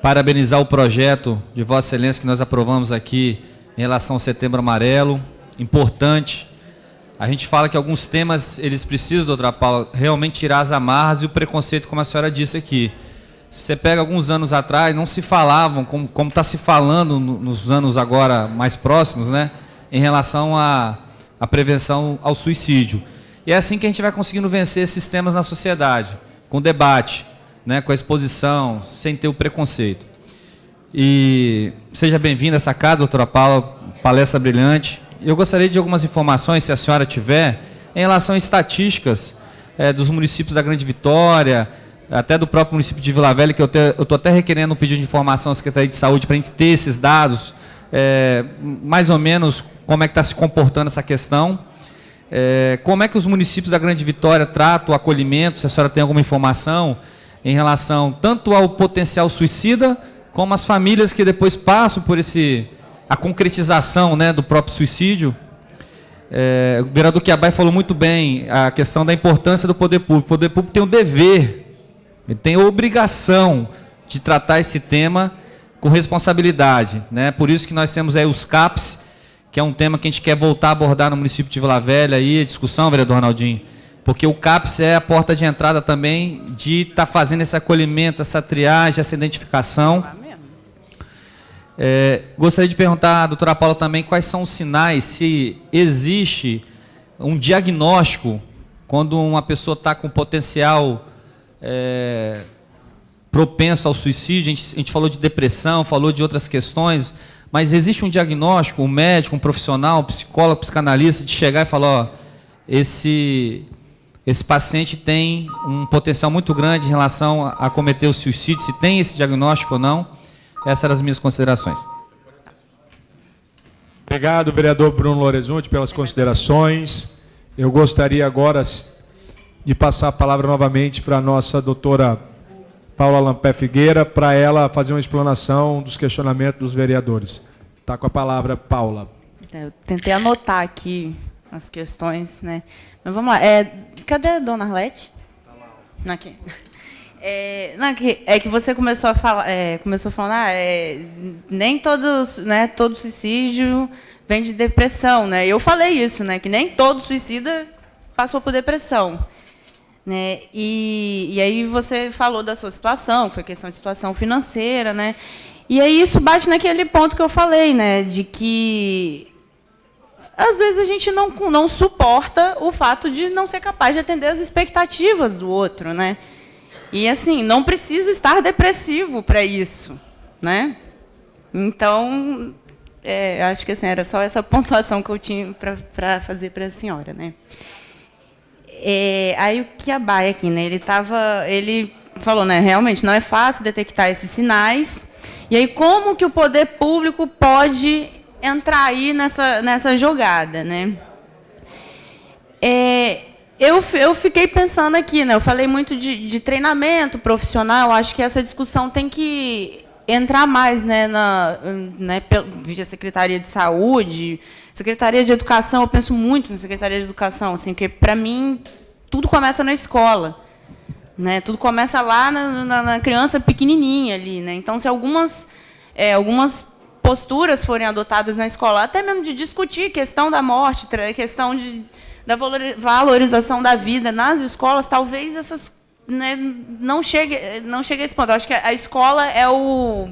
parabenizar o projeto de Vossa Excelência que nós aprovamos aqui em relação ao Setembro Amarelo, importante. A gente fala que alguns temas, eles precisam, doutora Paula, realmente tirar as amarras e o preconceito, como a senhora disse aqui. Você pega alguns anos atrás, não se falavam, como está se falando nos anos agora mais próximos, né, em relação à prevenção ao suicídio. E é assim que a gente vai conseguindo vencer esses temas na sociedade, com debate, né, com a exposição, sem ter o preconceito. E seja bem-vinda a essa casa, doutora Paula, palestra brilhante. Eu gostaria de algumas informações, se a senhora tiver, em relação a estatísticas dos municípios da Grande Vitória, até do próprio município de Vila Velha, que eu estou até requerendo um pedido de informação à Secretaria de Saúde para a gente ter esses dados, mais ou menos como é que está se comportando essa questão, como é que os municípios da Grande Vitória tratam o acolhimento, se a senhora tem alguma informação em relação tanto ao potencial suicida, como as famílias que depois passam por a concretização, né, do próprio suicídio. O vereador Quiabai falou muito bem a questão da importância do poder público. O poder público tem o dever, ele tem a obrigação de tratar esse tema com responsabilidade, né? Por isso que nós temos aí os CAPs, que é um tema que a gente quer voltar a abordar no município de Vila Velha, aí, a discussão, vereador Arnaldinho, porque o CAPS é a porta de entrada também de estar fazendo esse acolhimento, essa triagem, essa identificação. Gostaria de perguntar à doutora Paula também quais são os sinais, se existe um diagnóstico quando uma pessoa está com potencial propenso ao suicídio. A gente falou de depressão, falou de outras questões, mas existe um diagnóstico, um médico, um profissional, um psicólogo, psicanalista, de chegar e falar, ó, esse paciente tem um potencial muito grande em relação a cometer o suicídio, se tem esse diagnóstico ou não. Essas eram as minhas considerações. Obrigado, vereador Bruno Lorenzutti, pelas considerações. Eu gostaria agora de passar a palavra novamente para a nossa doutora Paula Lampé Figueira, para ela fazer uma explanação dos questionamentos dos vereadores. Está com a palavra, Paula. Eu tentei anotar aqui as questões, né? Mas vamos lá. Cadê a dona Arlete? Aqui. Que você começou a falar, falando, nem todo suicídio vem de depressão, né? Eu falei isso, né? Que nem todo suicida passou por depressão, né? E aí você falou da sua situação, foi questão de situação financeira, né? E aí isso bate naquele ponto que eu falei, né? De que às vezes a gente não suporta o fato de não ser capaz de atender as expectativas do outro, né? E, assim, não precisa estar depressivo para isso, né? Então, acho que assim, era só essa pontuação que eu tinha para fazer para a senhora, né? Aí o Quiabai aqui, né? Ele falou, né? Realmente não é fácil detectar esses sinais. E aí como que o poder público pode entrar aí nessa jogada, né? Eu fiquei pensando aqui, né? Eu falei muito de treinamento profissional. Acho que essa discussão tem que entrar mais, né, via Secretaria de Saúde, Secretaria de Educação. Eu penso muito na Secretaria de Educação, assim, porque para mim tudo começa na escola, né? Tudo começa lá na criança pequenininha ali, né? Então, se algumas posturas forem adotadas na escola, até mesmo de discutir questão da morte, questão da valorização da vida nas escolas, talvez essas, né, não chegue a esse ponto. Eu acho que a escola é o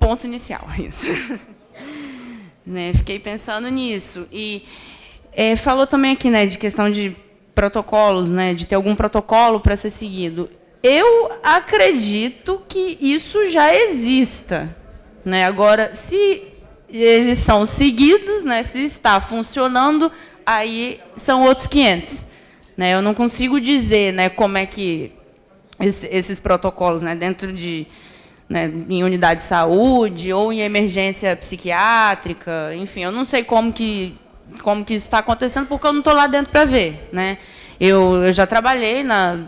ponto inicial, isso. Né, fiquei pensando nisso. E falou também aqui, né, de questão de protocolos, né, de ter algum protocolo para ser seguido. Eu acredito que isso já exista, né? Agora, se eles são seguidos, né, se está funcionando, aí são outros 500. Né? Eu não consigo dizer, né, como é que esses protocolos, né, dentro de, né, em unidade de saúde ou em emergência psiquiátrica, enfim, eu não sei como que isso está acontecendo, porque eu não estou lá dentro para ver. Né? Eu já trabalhei na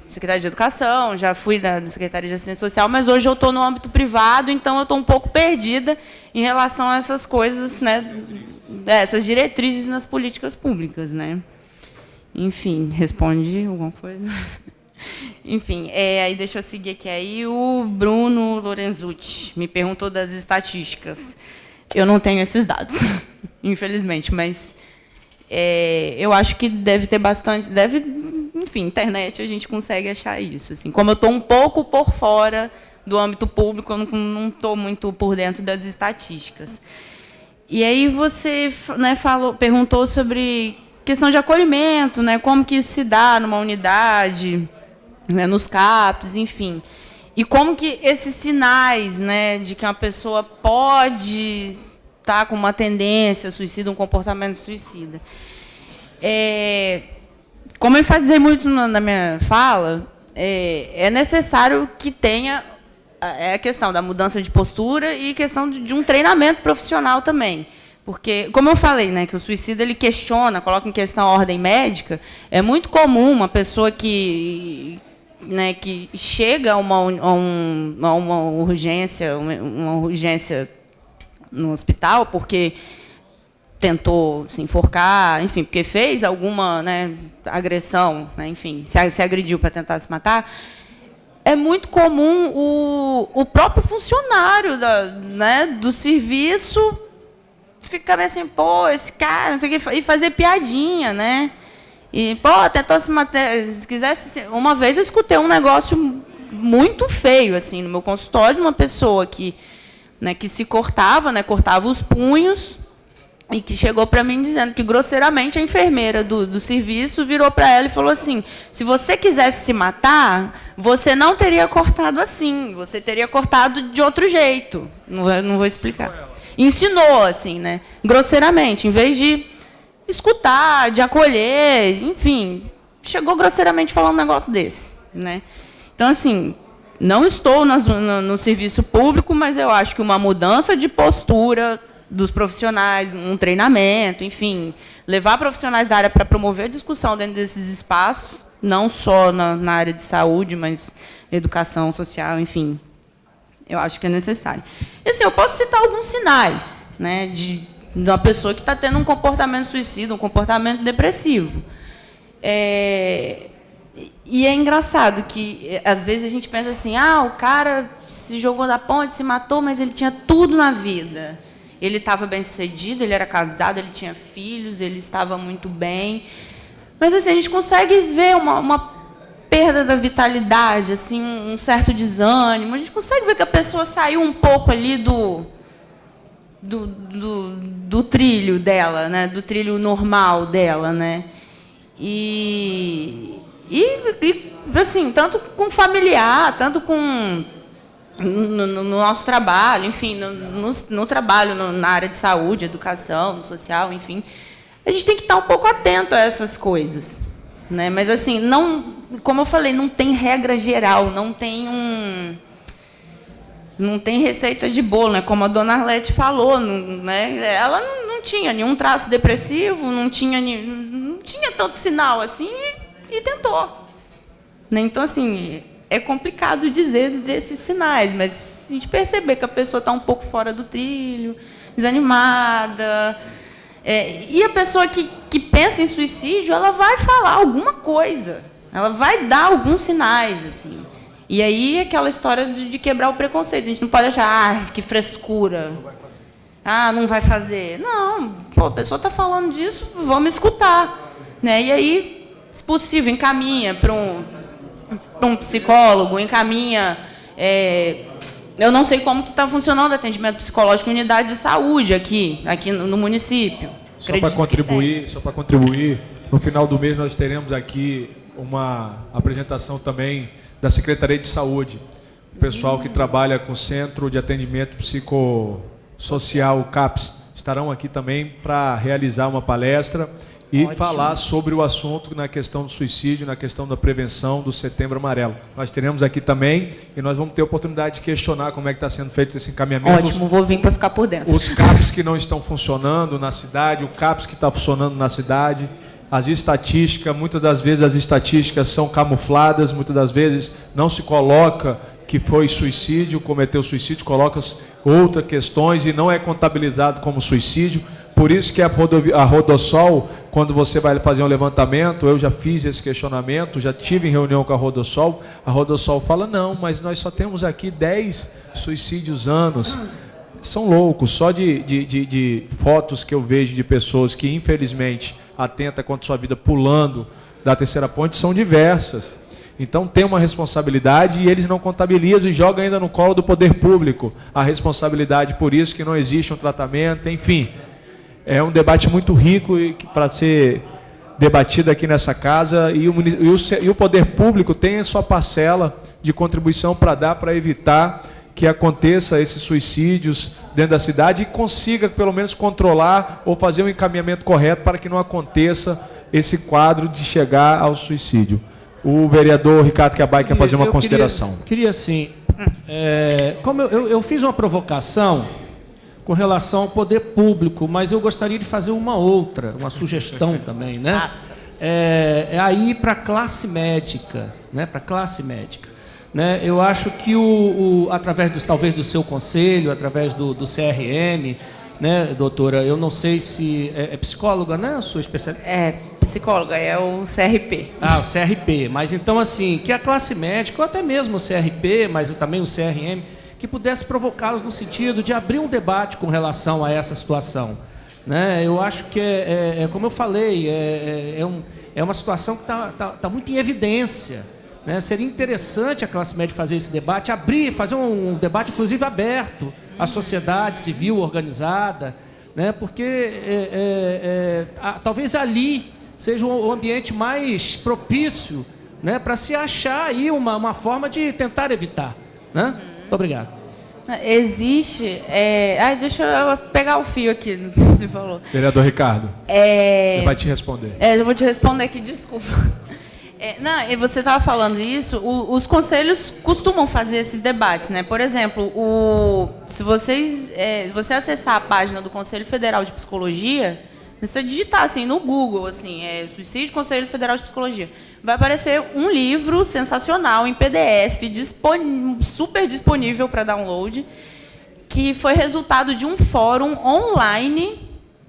Secretaria de Educação, já fui da Secretaria de Assistência Social, mas hoje eu estou no âmbito privado, então eu estou um pouco perdida em relação a essas coisas, né, essas diretrizes nas políticas públicas. Né? Enfim, responde alguma coisa? Enfim, aí deixa eu seguir aqui. Aí o Bruno Lorenzucci me perguntou das estatísticas. Eu não tenho esses dados, infelizmente, mas eu acho que deve ter bastante... Enfim, internet a gente consegue achar isso. Assim. Como eu estou um pouco por fora do âmbito público, eu não estou muito por dentro das estatísticas. E aí você, né, perguntou sobre questão de acolhimento, né, como que isso se dá numa unidade, né, nos CAPs, enfim. E como que esses sinais, né, de que uma pessoa pode estar com uma tendência suicida, um comportamento suicida. Como eu enfatizei muito na minha fala, é necessário que tenha a questão da mudança de postura e questão de um treinamento profissional também. Porque, como eu falei, né, que o suicida ele questiona, coloca em questão a ordem médica, é muito comum uma pessoa que chega a uma urgência no hospital porque tentou se enforcar, enfim, porque fez alguma, né, agressão, né, enfim, se agrediu para tentar se matar, é muito comum o próprio funcionário do serviço ficar assim, pô, esse cara, não sei o que, e fazer piadinha, né? E, pô, tentou se matar. Se quisesse. Uma vez eu escutei um negócio muito feio, assim, no meu consultório, de uma pessoa que se cortava, né, cortava os punhos, e que chegou para mim dizendo que, grosseiramente, a enfermeira do serviço virou para ela e falou assim: se você quisesse se matar, você não teria cortado assim, você teria cortado de outro jeito. Não vou explicar. Ensinou, assim, né, grosseiramente, em vez de escutar, de acolher, enfim, chegou grosseiramente a falar um negócio desse. Né? Então, assim, não estou no serviço público, mas eu acho que uma mudança de postura dos profissionais, um treinamento, enfim, levar profissionais da área para promover a discussão dentro desses espaços, não só na área de saúde, mas educação social, enfim, eu acho que é necessário. E, assim, eu posso citar alguns sinais, né, de uma pessoa que está tendo um comportamento suicida, um comportamento depressivo. E é engraçado que, às vezes, a gente pensa assim, o cara se jogou da ponte, se matou, mas ele tinha tudo na vida. Ele estava bem-sucedido, ele era casado, ele tinha filhos, ele estava muito bem. Mas, assim, a gente consegue ver uma perda da vitalidade, assim, um certo desânimo. A gente consegue ver que a pessoa saiu um pouco ali do trilho dela, né? Do trilho normal dela, né? E assim, tanto com familiar, tanto com no nosso trabalho, enfim, no trabalho na área de saúde, educação, no social, enfim, a gente tem que estar um pouco atento a essas coisas, né? Mas, assim, não, como eu falei, não tem regra geral, não tem receita de bolo, né? Como a dona Arlete falou, né? Ela não tinha nenhum traço depressivo, não tinha tanto sinal assim e tentou. Né? Então, assim, é complicado dizer desses sinais, mas se a gente perceber que a pessoa está um pouco fora do trilho, desanimada, e a pessoa que pensa em suicídio, ela vai falar alguma coisa, ela vai dar alguns sinais, assim. E aí, aquela história de quebrar o preconceito. A gente não pode achar, que frescura. Não vai fazer. Não, pô, a pessoa está falando disso, vamos escutar. Né? E aí, se possível, encaminha para um psicólogo, encaminha... eu não sei como que está funcionando o atendimento psicológico em unidade de saúde aqui no município. Só para contribuir, No final do mês nós teremos aqui uma apresentação também da Secretaria de Saúde. O pessoal que trabalha com o Centro de Atendimento Psicossocial, CAPS, estarão aqui também para realizar uma palestra e falar sobre o assunto na questão do suicídio, na questão da prevenção do Setembro Amarelo. Nós teremos aqui também e nós vamos ter a oportunidade de questionar como é que está sendo feito esse encaminhamento. Ótimo, vou vir para ficar por dentro. Os CAPs que não estão funcionando na cidade, o CAPS que está funcionando na cidade, as estatísticas, muitas das vezes as estatísticas são camufladas, muitas das vezes não se coloca que foi suicídio, cometeu suicídio, coloca outras questões e não é contabilizado como suicídio. Por isso que a Rodossol, quando você vai fazer um levantamento, eu já fiz esse questionamento, já tive em reunião com a Rodossol fala, não, mas nós só temos aqui 10 suicídios anos. São loucos, só de fotos que eu vejo de pessoas que infelizmente atentam contra sua vida pulando da terceira ponte são diversas. Então tem uma responsabilidade e eles não contabilizam e jogam ainda no colo do poder público a responsabilidade, por isso que não existe um tratamento, enfim. É um debate muito rico para ser debatido aqui nessa casa e o poder público tem a sua parcela de contribuição para dar, para evitar que aconteça esses suicídios dentro da cidade e consiga pelo menos controlar ou fazer um encaminhamento correto para que não aconteça esse quadro de chegar ao suicídio. O vereador Ricardo Cabai quer fazer uma consideração. Queria sim. Como eu fiz uma provocação com relação ao poder público, mas eu gostaria de fazer uma sugestão também, né? Aí para a classe médica, né? Para a classe médica, né? Eu acho que através talvez do seu conselho, através do CRM, né, doutora? Eu não sei se é psicóloga, né? A sua especialidade? É psicóloga, é o CRP. Ah, o CRP. Mas então assim, que a classe médica, ou até mesmo o CRP, mas também o CRM, que pudesse provocá-los no sentido de abrir um debate com relação a essa situação, né? Eu acho que como eu falei, é uma situação que tá muito em evidência, né? Seria interessante a classe médica fazer esse debate, fazer um debate inclusive aberto à sociedade civil organizada, né? Porque talvez ali seja o ambiente mais propício, né, para se achar aí uma forma de tentar evitar, né? Muito obrigado. Existe... deixa eu pegar o fio aqui do que você falou. Vereador Ricardo, ele vai te responder. Eu vou te responder aqui, desculpa. Você estava falando isso, os conselhos costumam fazer esses debates, né? Por exemplo, se você acessar a página do Conselho Federal de Psicologia, você digitar assim no Google, assim, Suicídio Conselho Federal de Psicologia, vai aparecer um livro sensacional em PDF, super disponível para download, que foi resultado de um fórum online,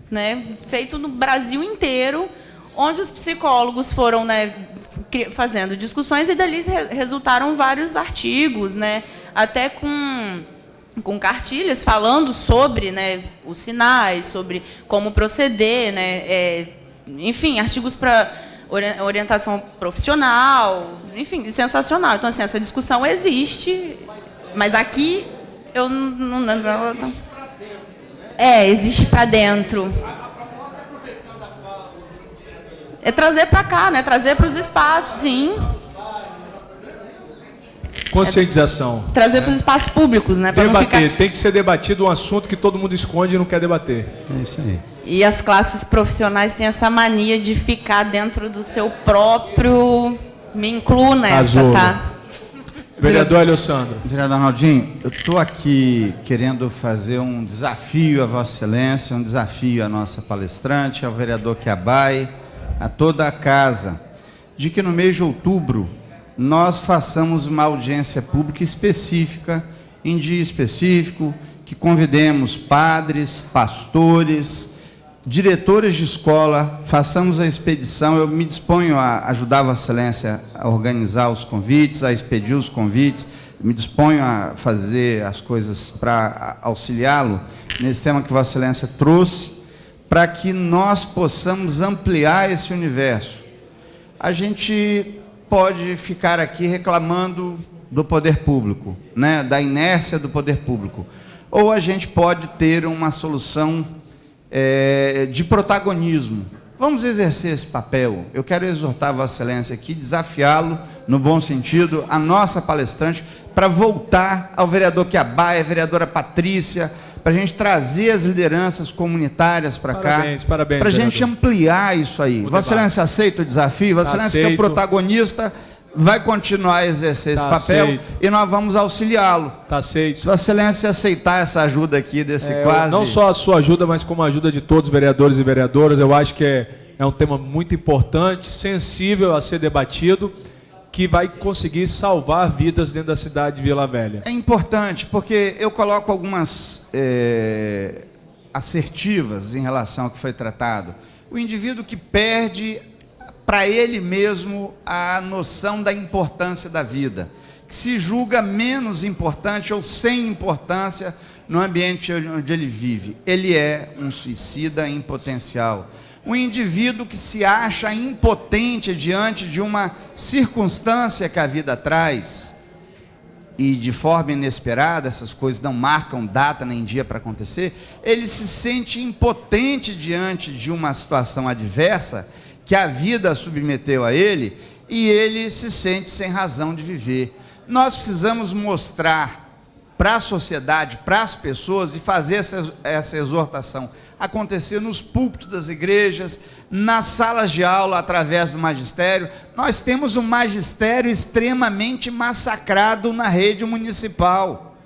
né, feito no Brasil inteiro, onde os psicólogos foram, né, fazendo discussões e dali resultaram vários artigos, né, até com cartilhas falando sobre, né, os sinais, sobre como proceder, né, enfim, artigos para orientação profissional, enfim, sensacional. Então, assim, essa discussão existe, mas aqui eu não existe para dentro. É trazer para cá, né? Trazer para os espaços, sim. Conscientização. Trazer para os espaços públicos, né? Pra debater, não ficar... tem que ser debatido um assunto que todo mundo esconde e não quer debater. É isso aí. E as classes profissionais têm essa mania de ficar dentro do seu próprio... Me incluo nessa, Azul. tá? Vereador Alessandro. Vereador Arnaldinho, eu estou aqui querendo fazer um desafio a Vossa Excelência, um desafio à nossa palestrante, ao vereador Cabai, a toda a casa, de que no mês de outubro nós façamos uma audiência pública específica, em dia específico, que convidemos padres, pastores, diretores de escola, façamos a expedição. Eu me disponho a ajudar Vossa Excelência a organizar os convites, a expedir os convites, me disponho a fazer as coisas para auxiliá-lo nesse tema que Vossa Excelência trouxe, para que nós possamos ampliar esse universo. A gente pode ficar aqui reclamando do poder público, né, da inércia do poder público, ou a gente pode ter uma solução de protagonismo, Vamos exercer esse papel. Eu quero exortar Vossa Excelência aqui, desafiá-lo, no bom sentido, a nossa palestrante, para voltar ao vereador Quiabaia, a vereadora Patrícia, para a gente trazer as lideranças comunitárias para cá, parabéns, para a gente ampliar isso aí. Vossa Excelência aceita o desafio? Vossa Excelência, que é o protagonista, vai continuar a exercer esse papel e nós vamos auxiliá-lo. Está aceito. Se Vossa Excelência aceitar essa ajuda aqui desse quase... Não só a sua ajuda, mas como a ajuda de todos os vereadores e vereadoras, eu acho que é um tema muito importante, sensível a ser debatido, que vai conseguir salvar vidas dentro da cidade de Vila Velha. É importante, porque eu coloco algumas assertivas em relação ao que foi tratado. O indivíduo que perde para ele mesmo a noção da importância da vida, que se julga menos importante ou sem importância no ambiente onde ele vive. Ele é um suicida em potencial. Um indivíduo que se acha impotente diante de uma circunstância que a vida traz, e de forma inesperada, essas coisas não marcam data nem dia para acontecer, ele se sente impotente diante de uma situação adversa que a vida submeteu a ele, e ele se sente sem razão de viver. Nós precisamos mostrar para a sociedade, para as pessoas, de fazer essa exortação acontecer nos púlpitos das igrejas, nas salas de aula, através do magistério. Nós temos um magistério extremamente massacrado na rede municipal,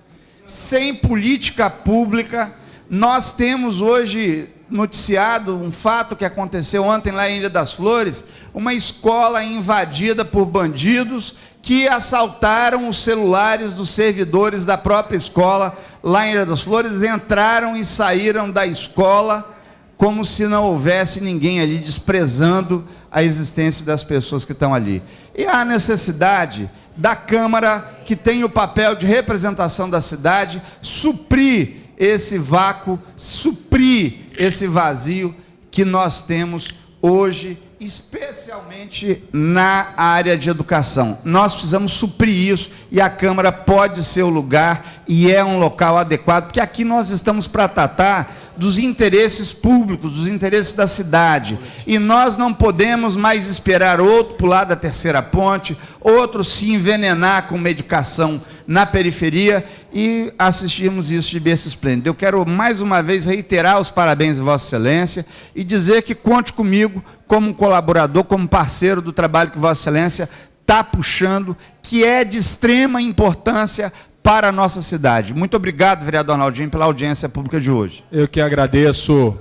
sem política pública. Nós temos hoje noticiado um fato que aconteceu ontem lá em Ilha das Flores, uma escola invadida por bandidos que assaltaram os celulares dos servidores da própria escola lá em Ilha das Flores, entraram e saíram da escola como se não houvesse ninguém ali, desprezando a existência das pessoas que estão ali. E há necessidade da Câmara, que tem o papel de representação da cidade, suprir esse vácuo, suprir esse vazio que nós temos hoje, especialmente na área de educação. Nós precisamos suprir isso, e a Câmara pode ser o lugar, e é um local adequado, porque aqui nós estamos para tratar dos interesses públicos, dos interesses da cidade, e nós não podemos mais esperar outro pular da terceira ponte, outro se envenenar com medicação na periferia, e assistimos isso de berço esplêndido. Eu quero mais uma vez reiterar os parabéns a Vossa Excelência e dizer que conte comigo como colaborador, como parceiro do trabalho que Vossa Excelência está puxando, que é de extrema importância para a nossa cidade. Muito obrigado, vereador Arnaldinho, pela audiência pública de hoje. Eu que agradeço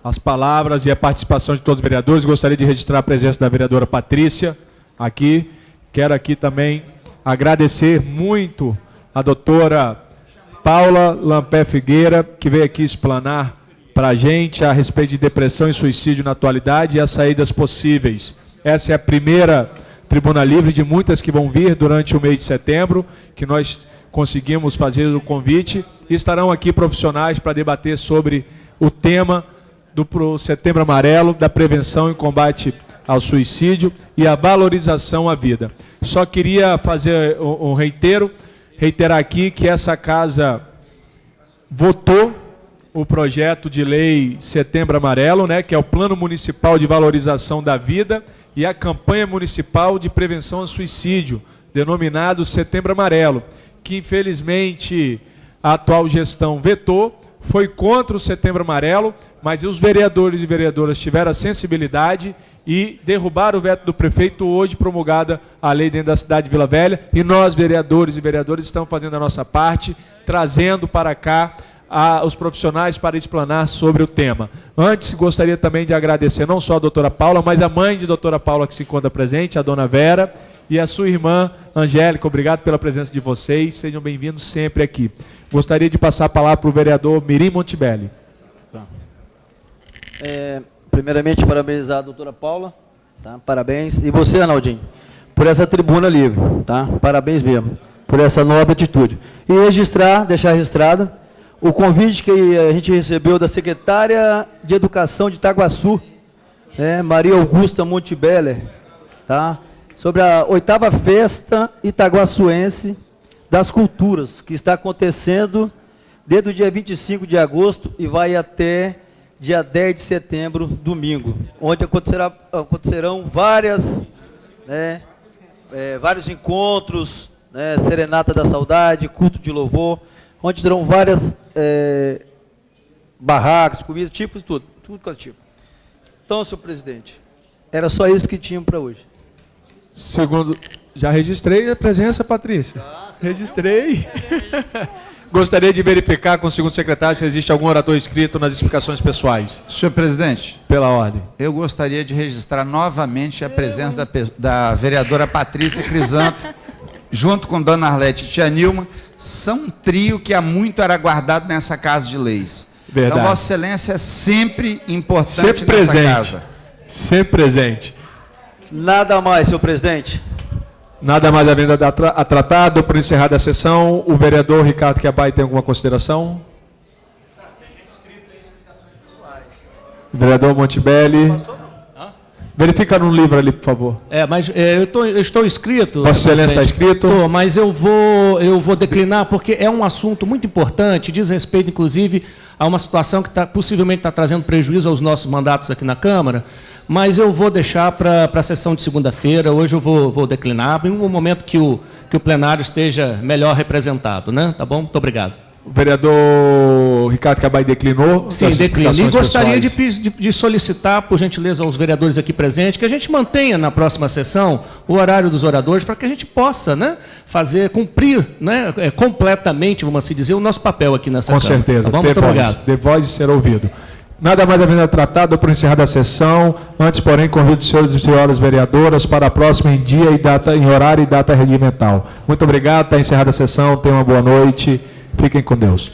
as palavras e a participação de todos os vereadores. Gostaria de registrar a presença da vereadora Patrícia aqui. Quero aqui também agradecer muito a doutora Paula Lampé Figueira, que veio aqui explanar para a gente a respeito de depressão e suicídio na atualidade e as saídas possíveis. Essa é a primeira tribuna livre de muitas que vão vir durante o mês de setembro, que nós conseguimos fazer o convite, e estarão aqui profissionais para debater sobre o tema do Setembro Amarelo, da prevenção e combate ao suicídio e a valorização à vida. Só queria fazer um reiterar aqui que essa casa votou o projeto de lei Setembro Amarelo, né, que é o Plano Municipal de Valorização da Vida e a campanha municipal de prevenção ao suicídio, denominado Setembro Amarelo, que infelizmente a atual gestão vetou, foi contra o Setembro Amarelo, mas os vereadores e vereadoras tiveram a sensibilidade e derrubaram o veto do prefeito, hoje promulgada a lei dentro da cidade de Vila Velha, e nós, vereadores e vereadoras, estamos fazendo a nossa parte, trazendo para cá os profissionais para explanar sobre o tema. Antes, gostaria também de agradecer não só a doutora Paula, mas a mãe de doutora Paula que se encontra presente, a dona Vera, e a sua irmã Angélica. Obrigado pela presença de vocês, sejam bem-vindos sempre aqui. Gostaria de passar a palavra para o vereador Mirim Montebelli. Tá. Primeiramente, parabenizar a doutora Paula, tá? Parabéns. E você, Arnaldinho, por essa tribuna livre, tá? Parabéns mesmo, por essa nobre atitude. E deixar registrado o convite que a gente recebeu da secretária de Educação de Itaguaçu, Maria Augusta Montebelli, tá? Sobre a 8ª Festa Itaguaçuense das Culturas, que está acontecendo desde o dia 25 de agosto e vai até dia 10 de setembro, domingo, onde acontecerão vários encontros, né, Serenata da Saudade, culto de louvor, onde terão várias barracas, comida, tipo, tudo quanto tipo. Então, senhor presidente, era só isso que tínhamos para hoje. Segundo, já registrei a presença, Patrícia. Registrei. Gostaria de verificar com o segundo secretário se existe algum orador inscrito nas explicações pessoais. Senhor presidente. Pela ordem. Eu gostaria de registrar novamente a presença da vereadora Patrícia Crisanto, junto com Dona Arlete e Tia Nilma. São um trio que há muito era guardado nessa Casa de Leis. Verdade. Então, Vossa Excelência é sempre importante sempre nessa presente. casa. Sempre presente. Nada mais, senhor presidente. Nada mais havendo a tratar, dou por encerrada a sessão. O vereador Ricardo Quiabai tem alguma consideração? O vereador Montebelli. Verifica no livro ali, por favor. Mas eu estou inscrito. Vossa Excelência está inscrito? Estou, mas eu vou declinar porque é um assunto muito importante, diz respeito, inclusive, a uma situação que possivelmente está trazendo prejuízo aos nossos mandatos aqui na Câmara, mas eu vou deixar para a sessão de segunda-feira. Hoje eu vou declinar, em um momento que o plenário esteja melhor representado, né? Tá bom? Muito obrigado. O vereador Ricardo Quiabai declinou? Sim, declino. E gostaria de solicitar, por gentileza, aos vereadores aqui presentes, que a gente mantenha na próxima sessão o horário dos oradores, para que a gente possa, né, cumprir, né, completamente, vamos assim dizer, o nosso papel aqui nessa Câmara. Com certeza. Tá bom? Muito obrigado. De voz e ser ouvido. Nada mais havendo a tratar, dou por encerrada a sessão. Antes, porém, convido os senhores e senhoras vereadoras para a próxima em dia e data, em horário e data regimental. Muito obrigado, está encerrada a sessão, tenham uma boa noite. Fiquem com Deus.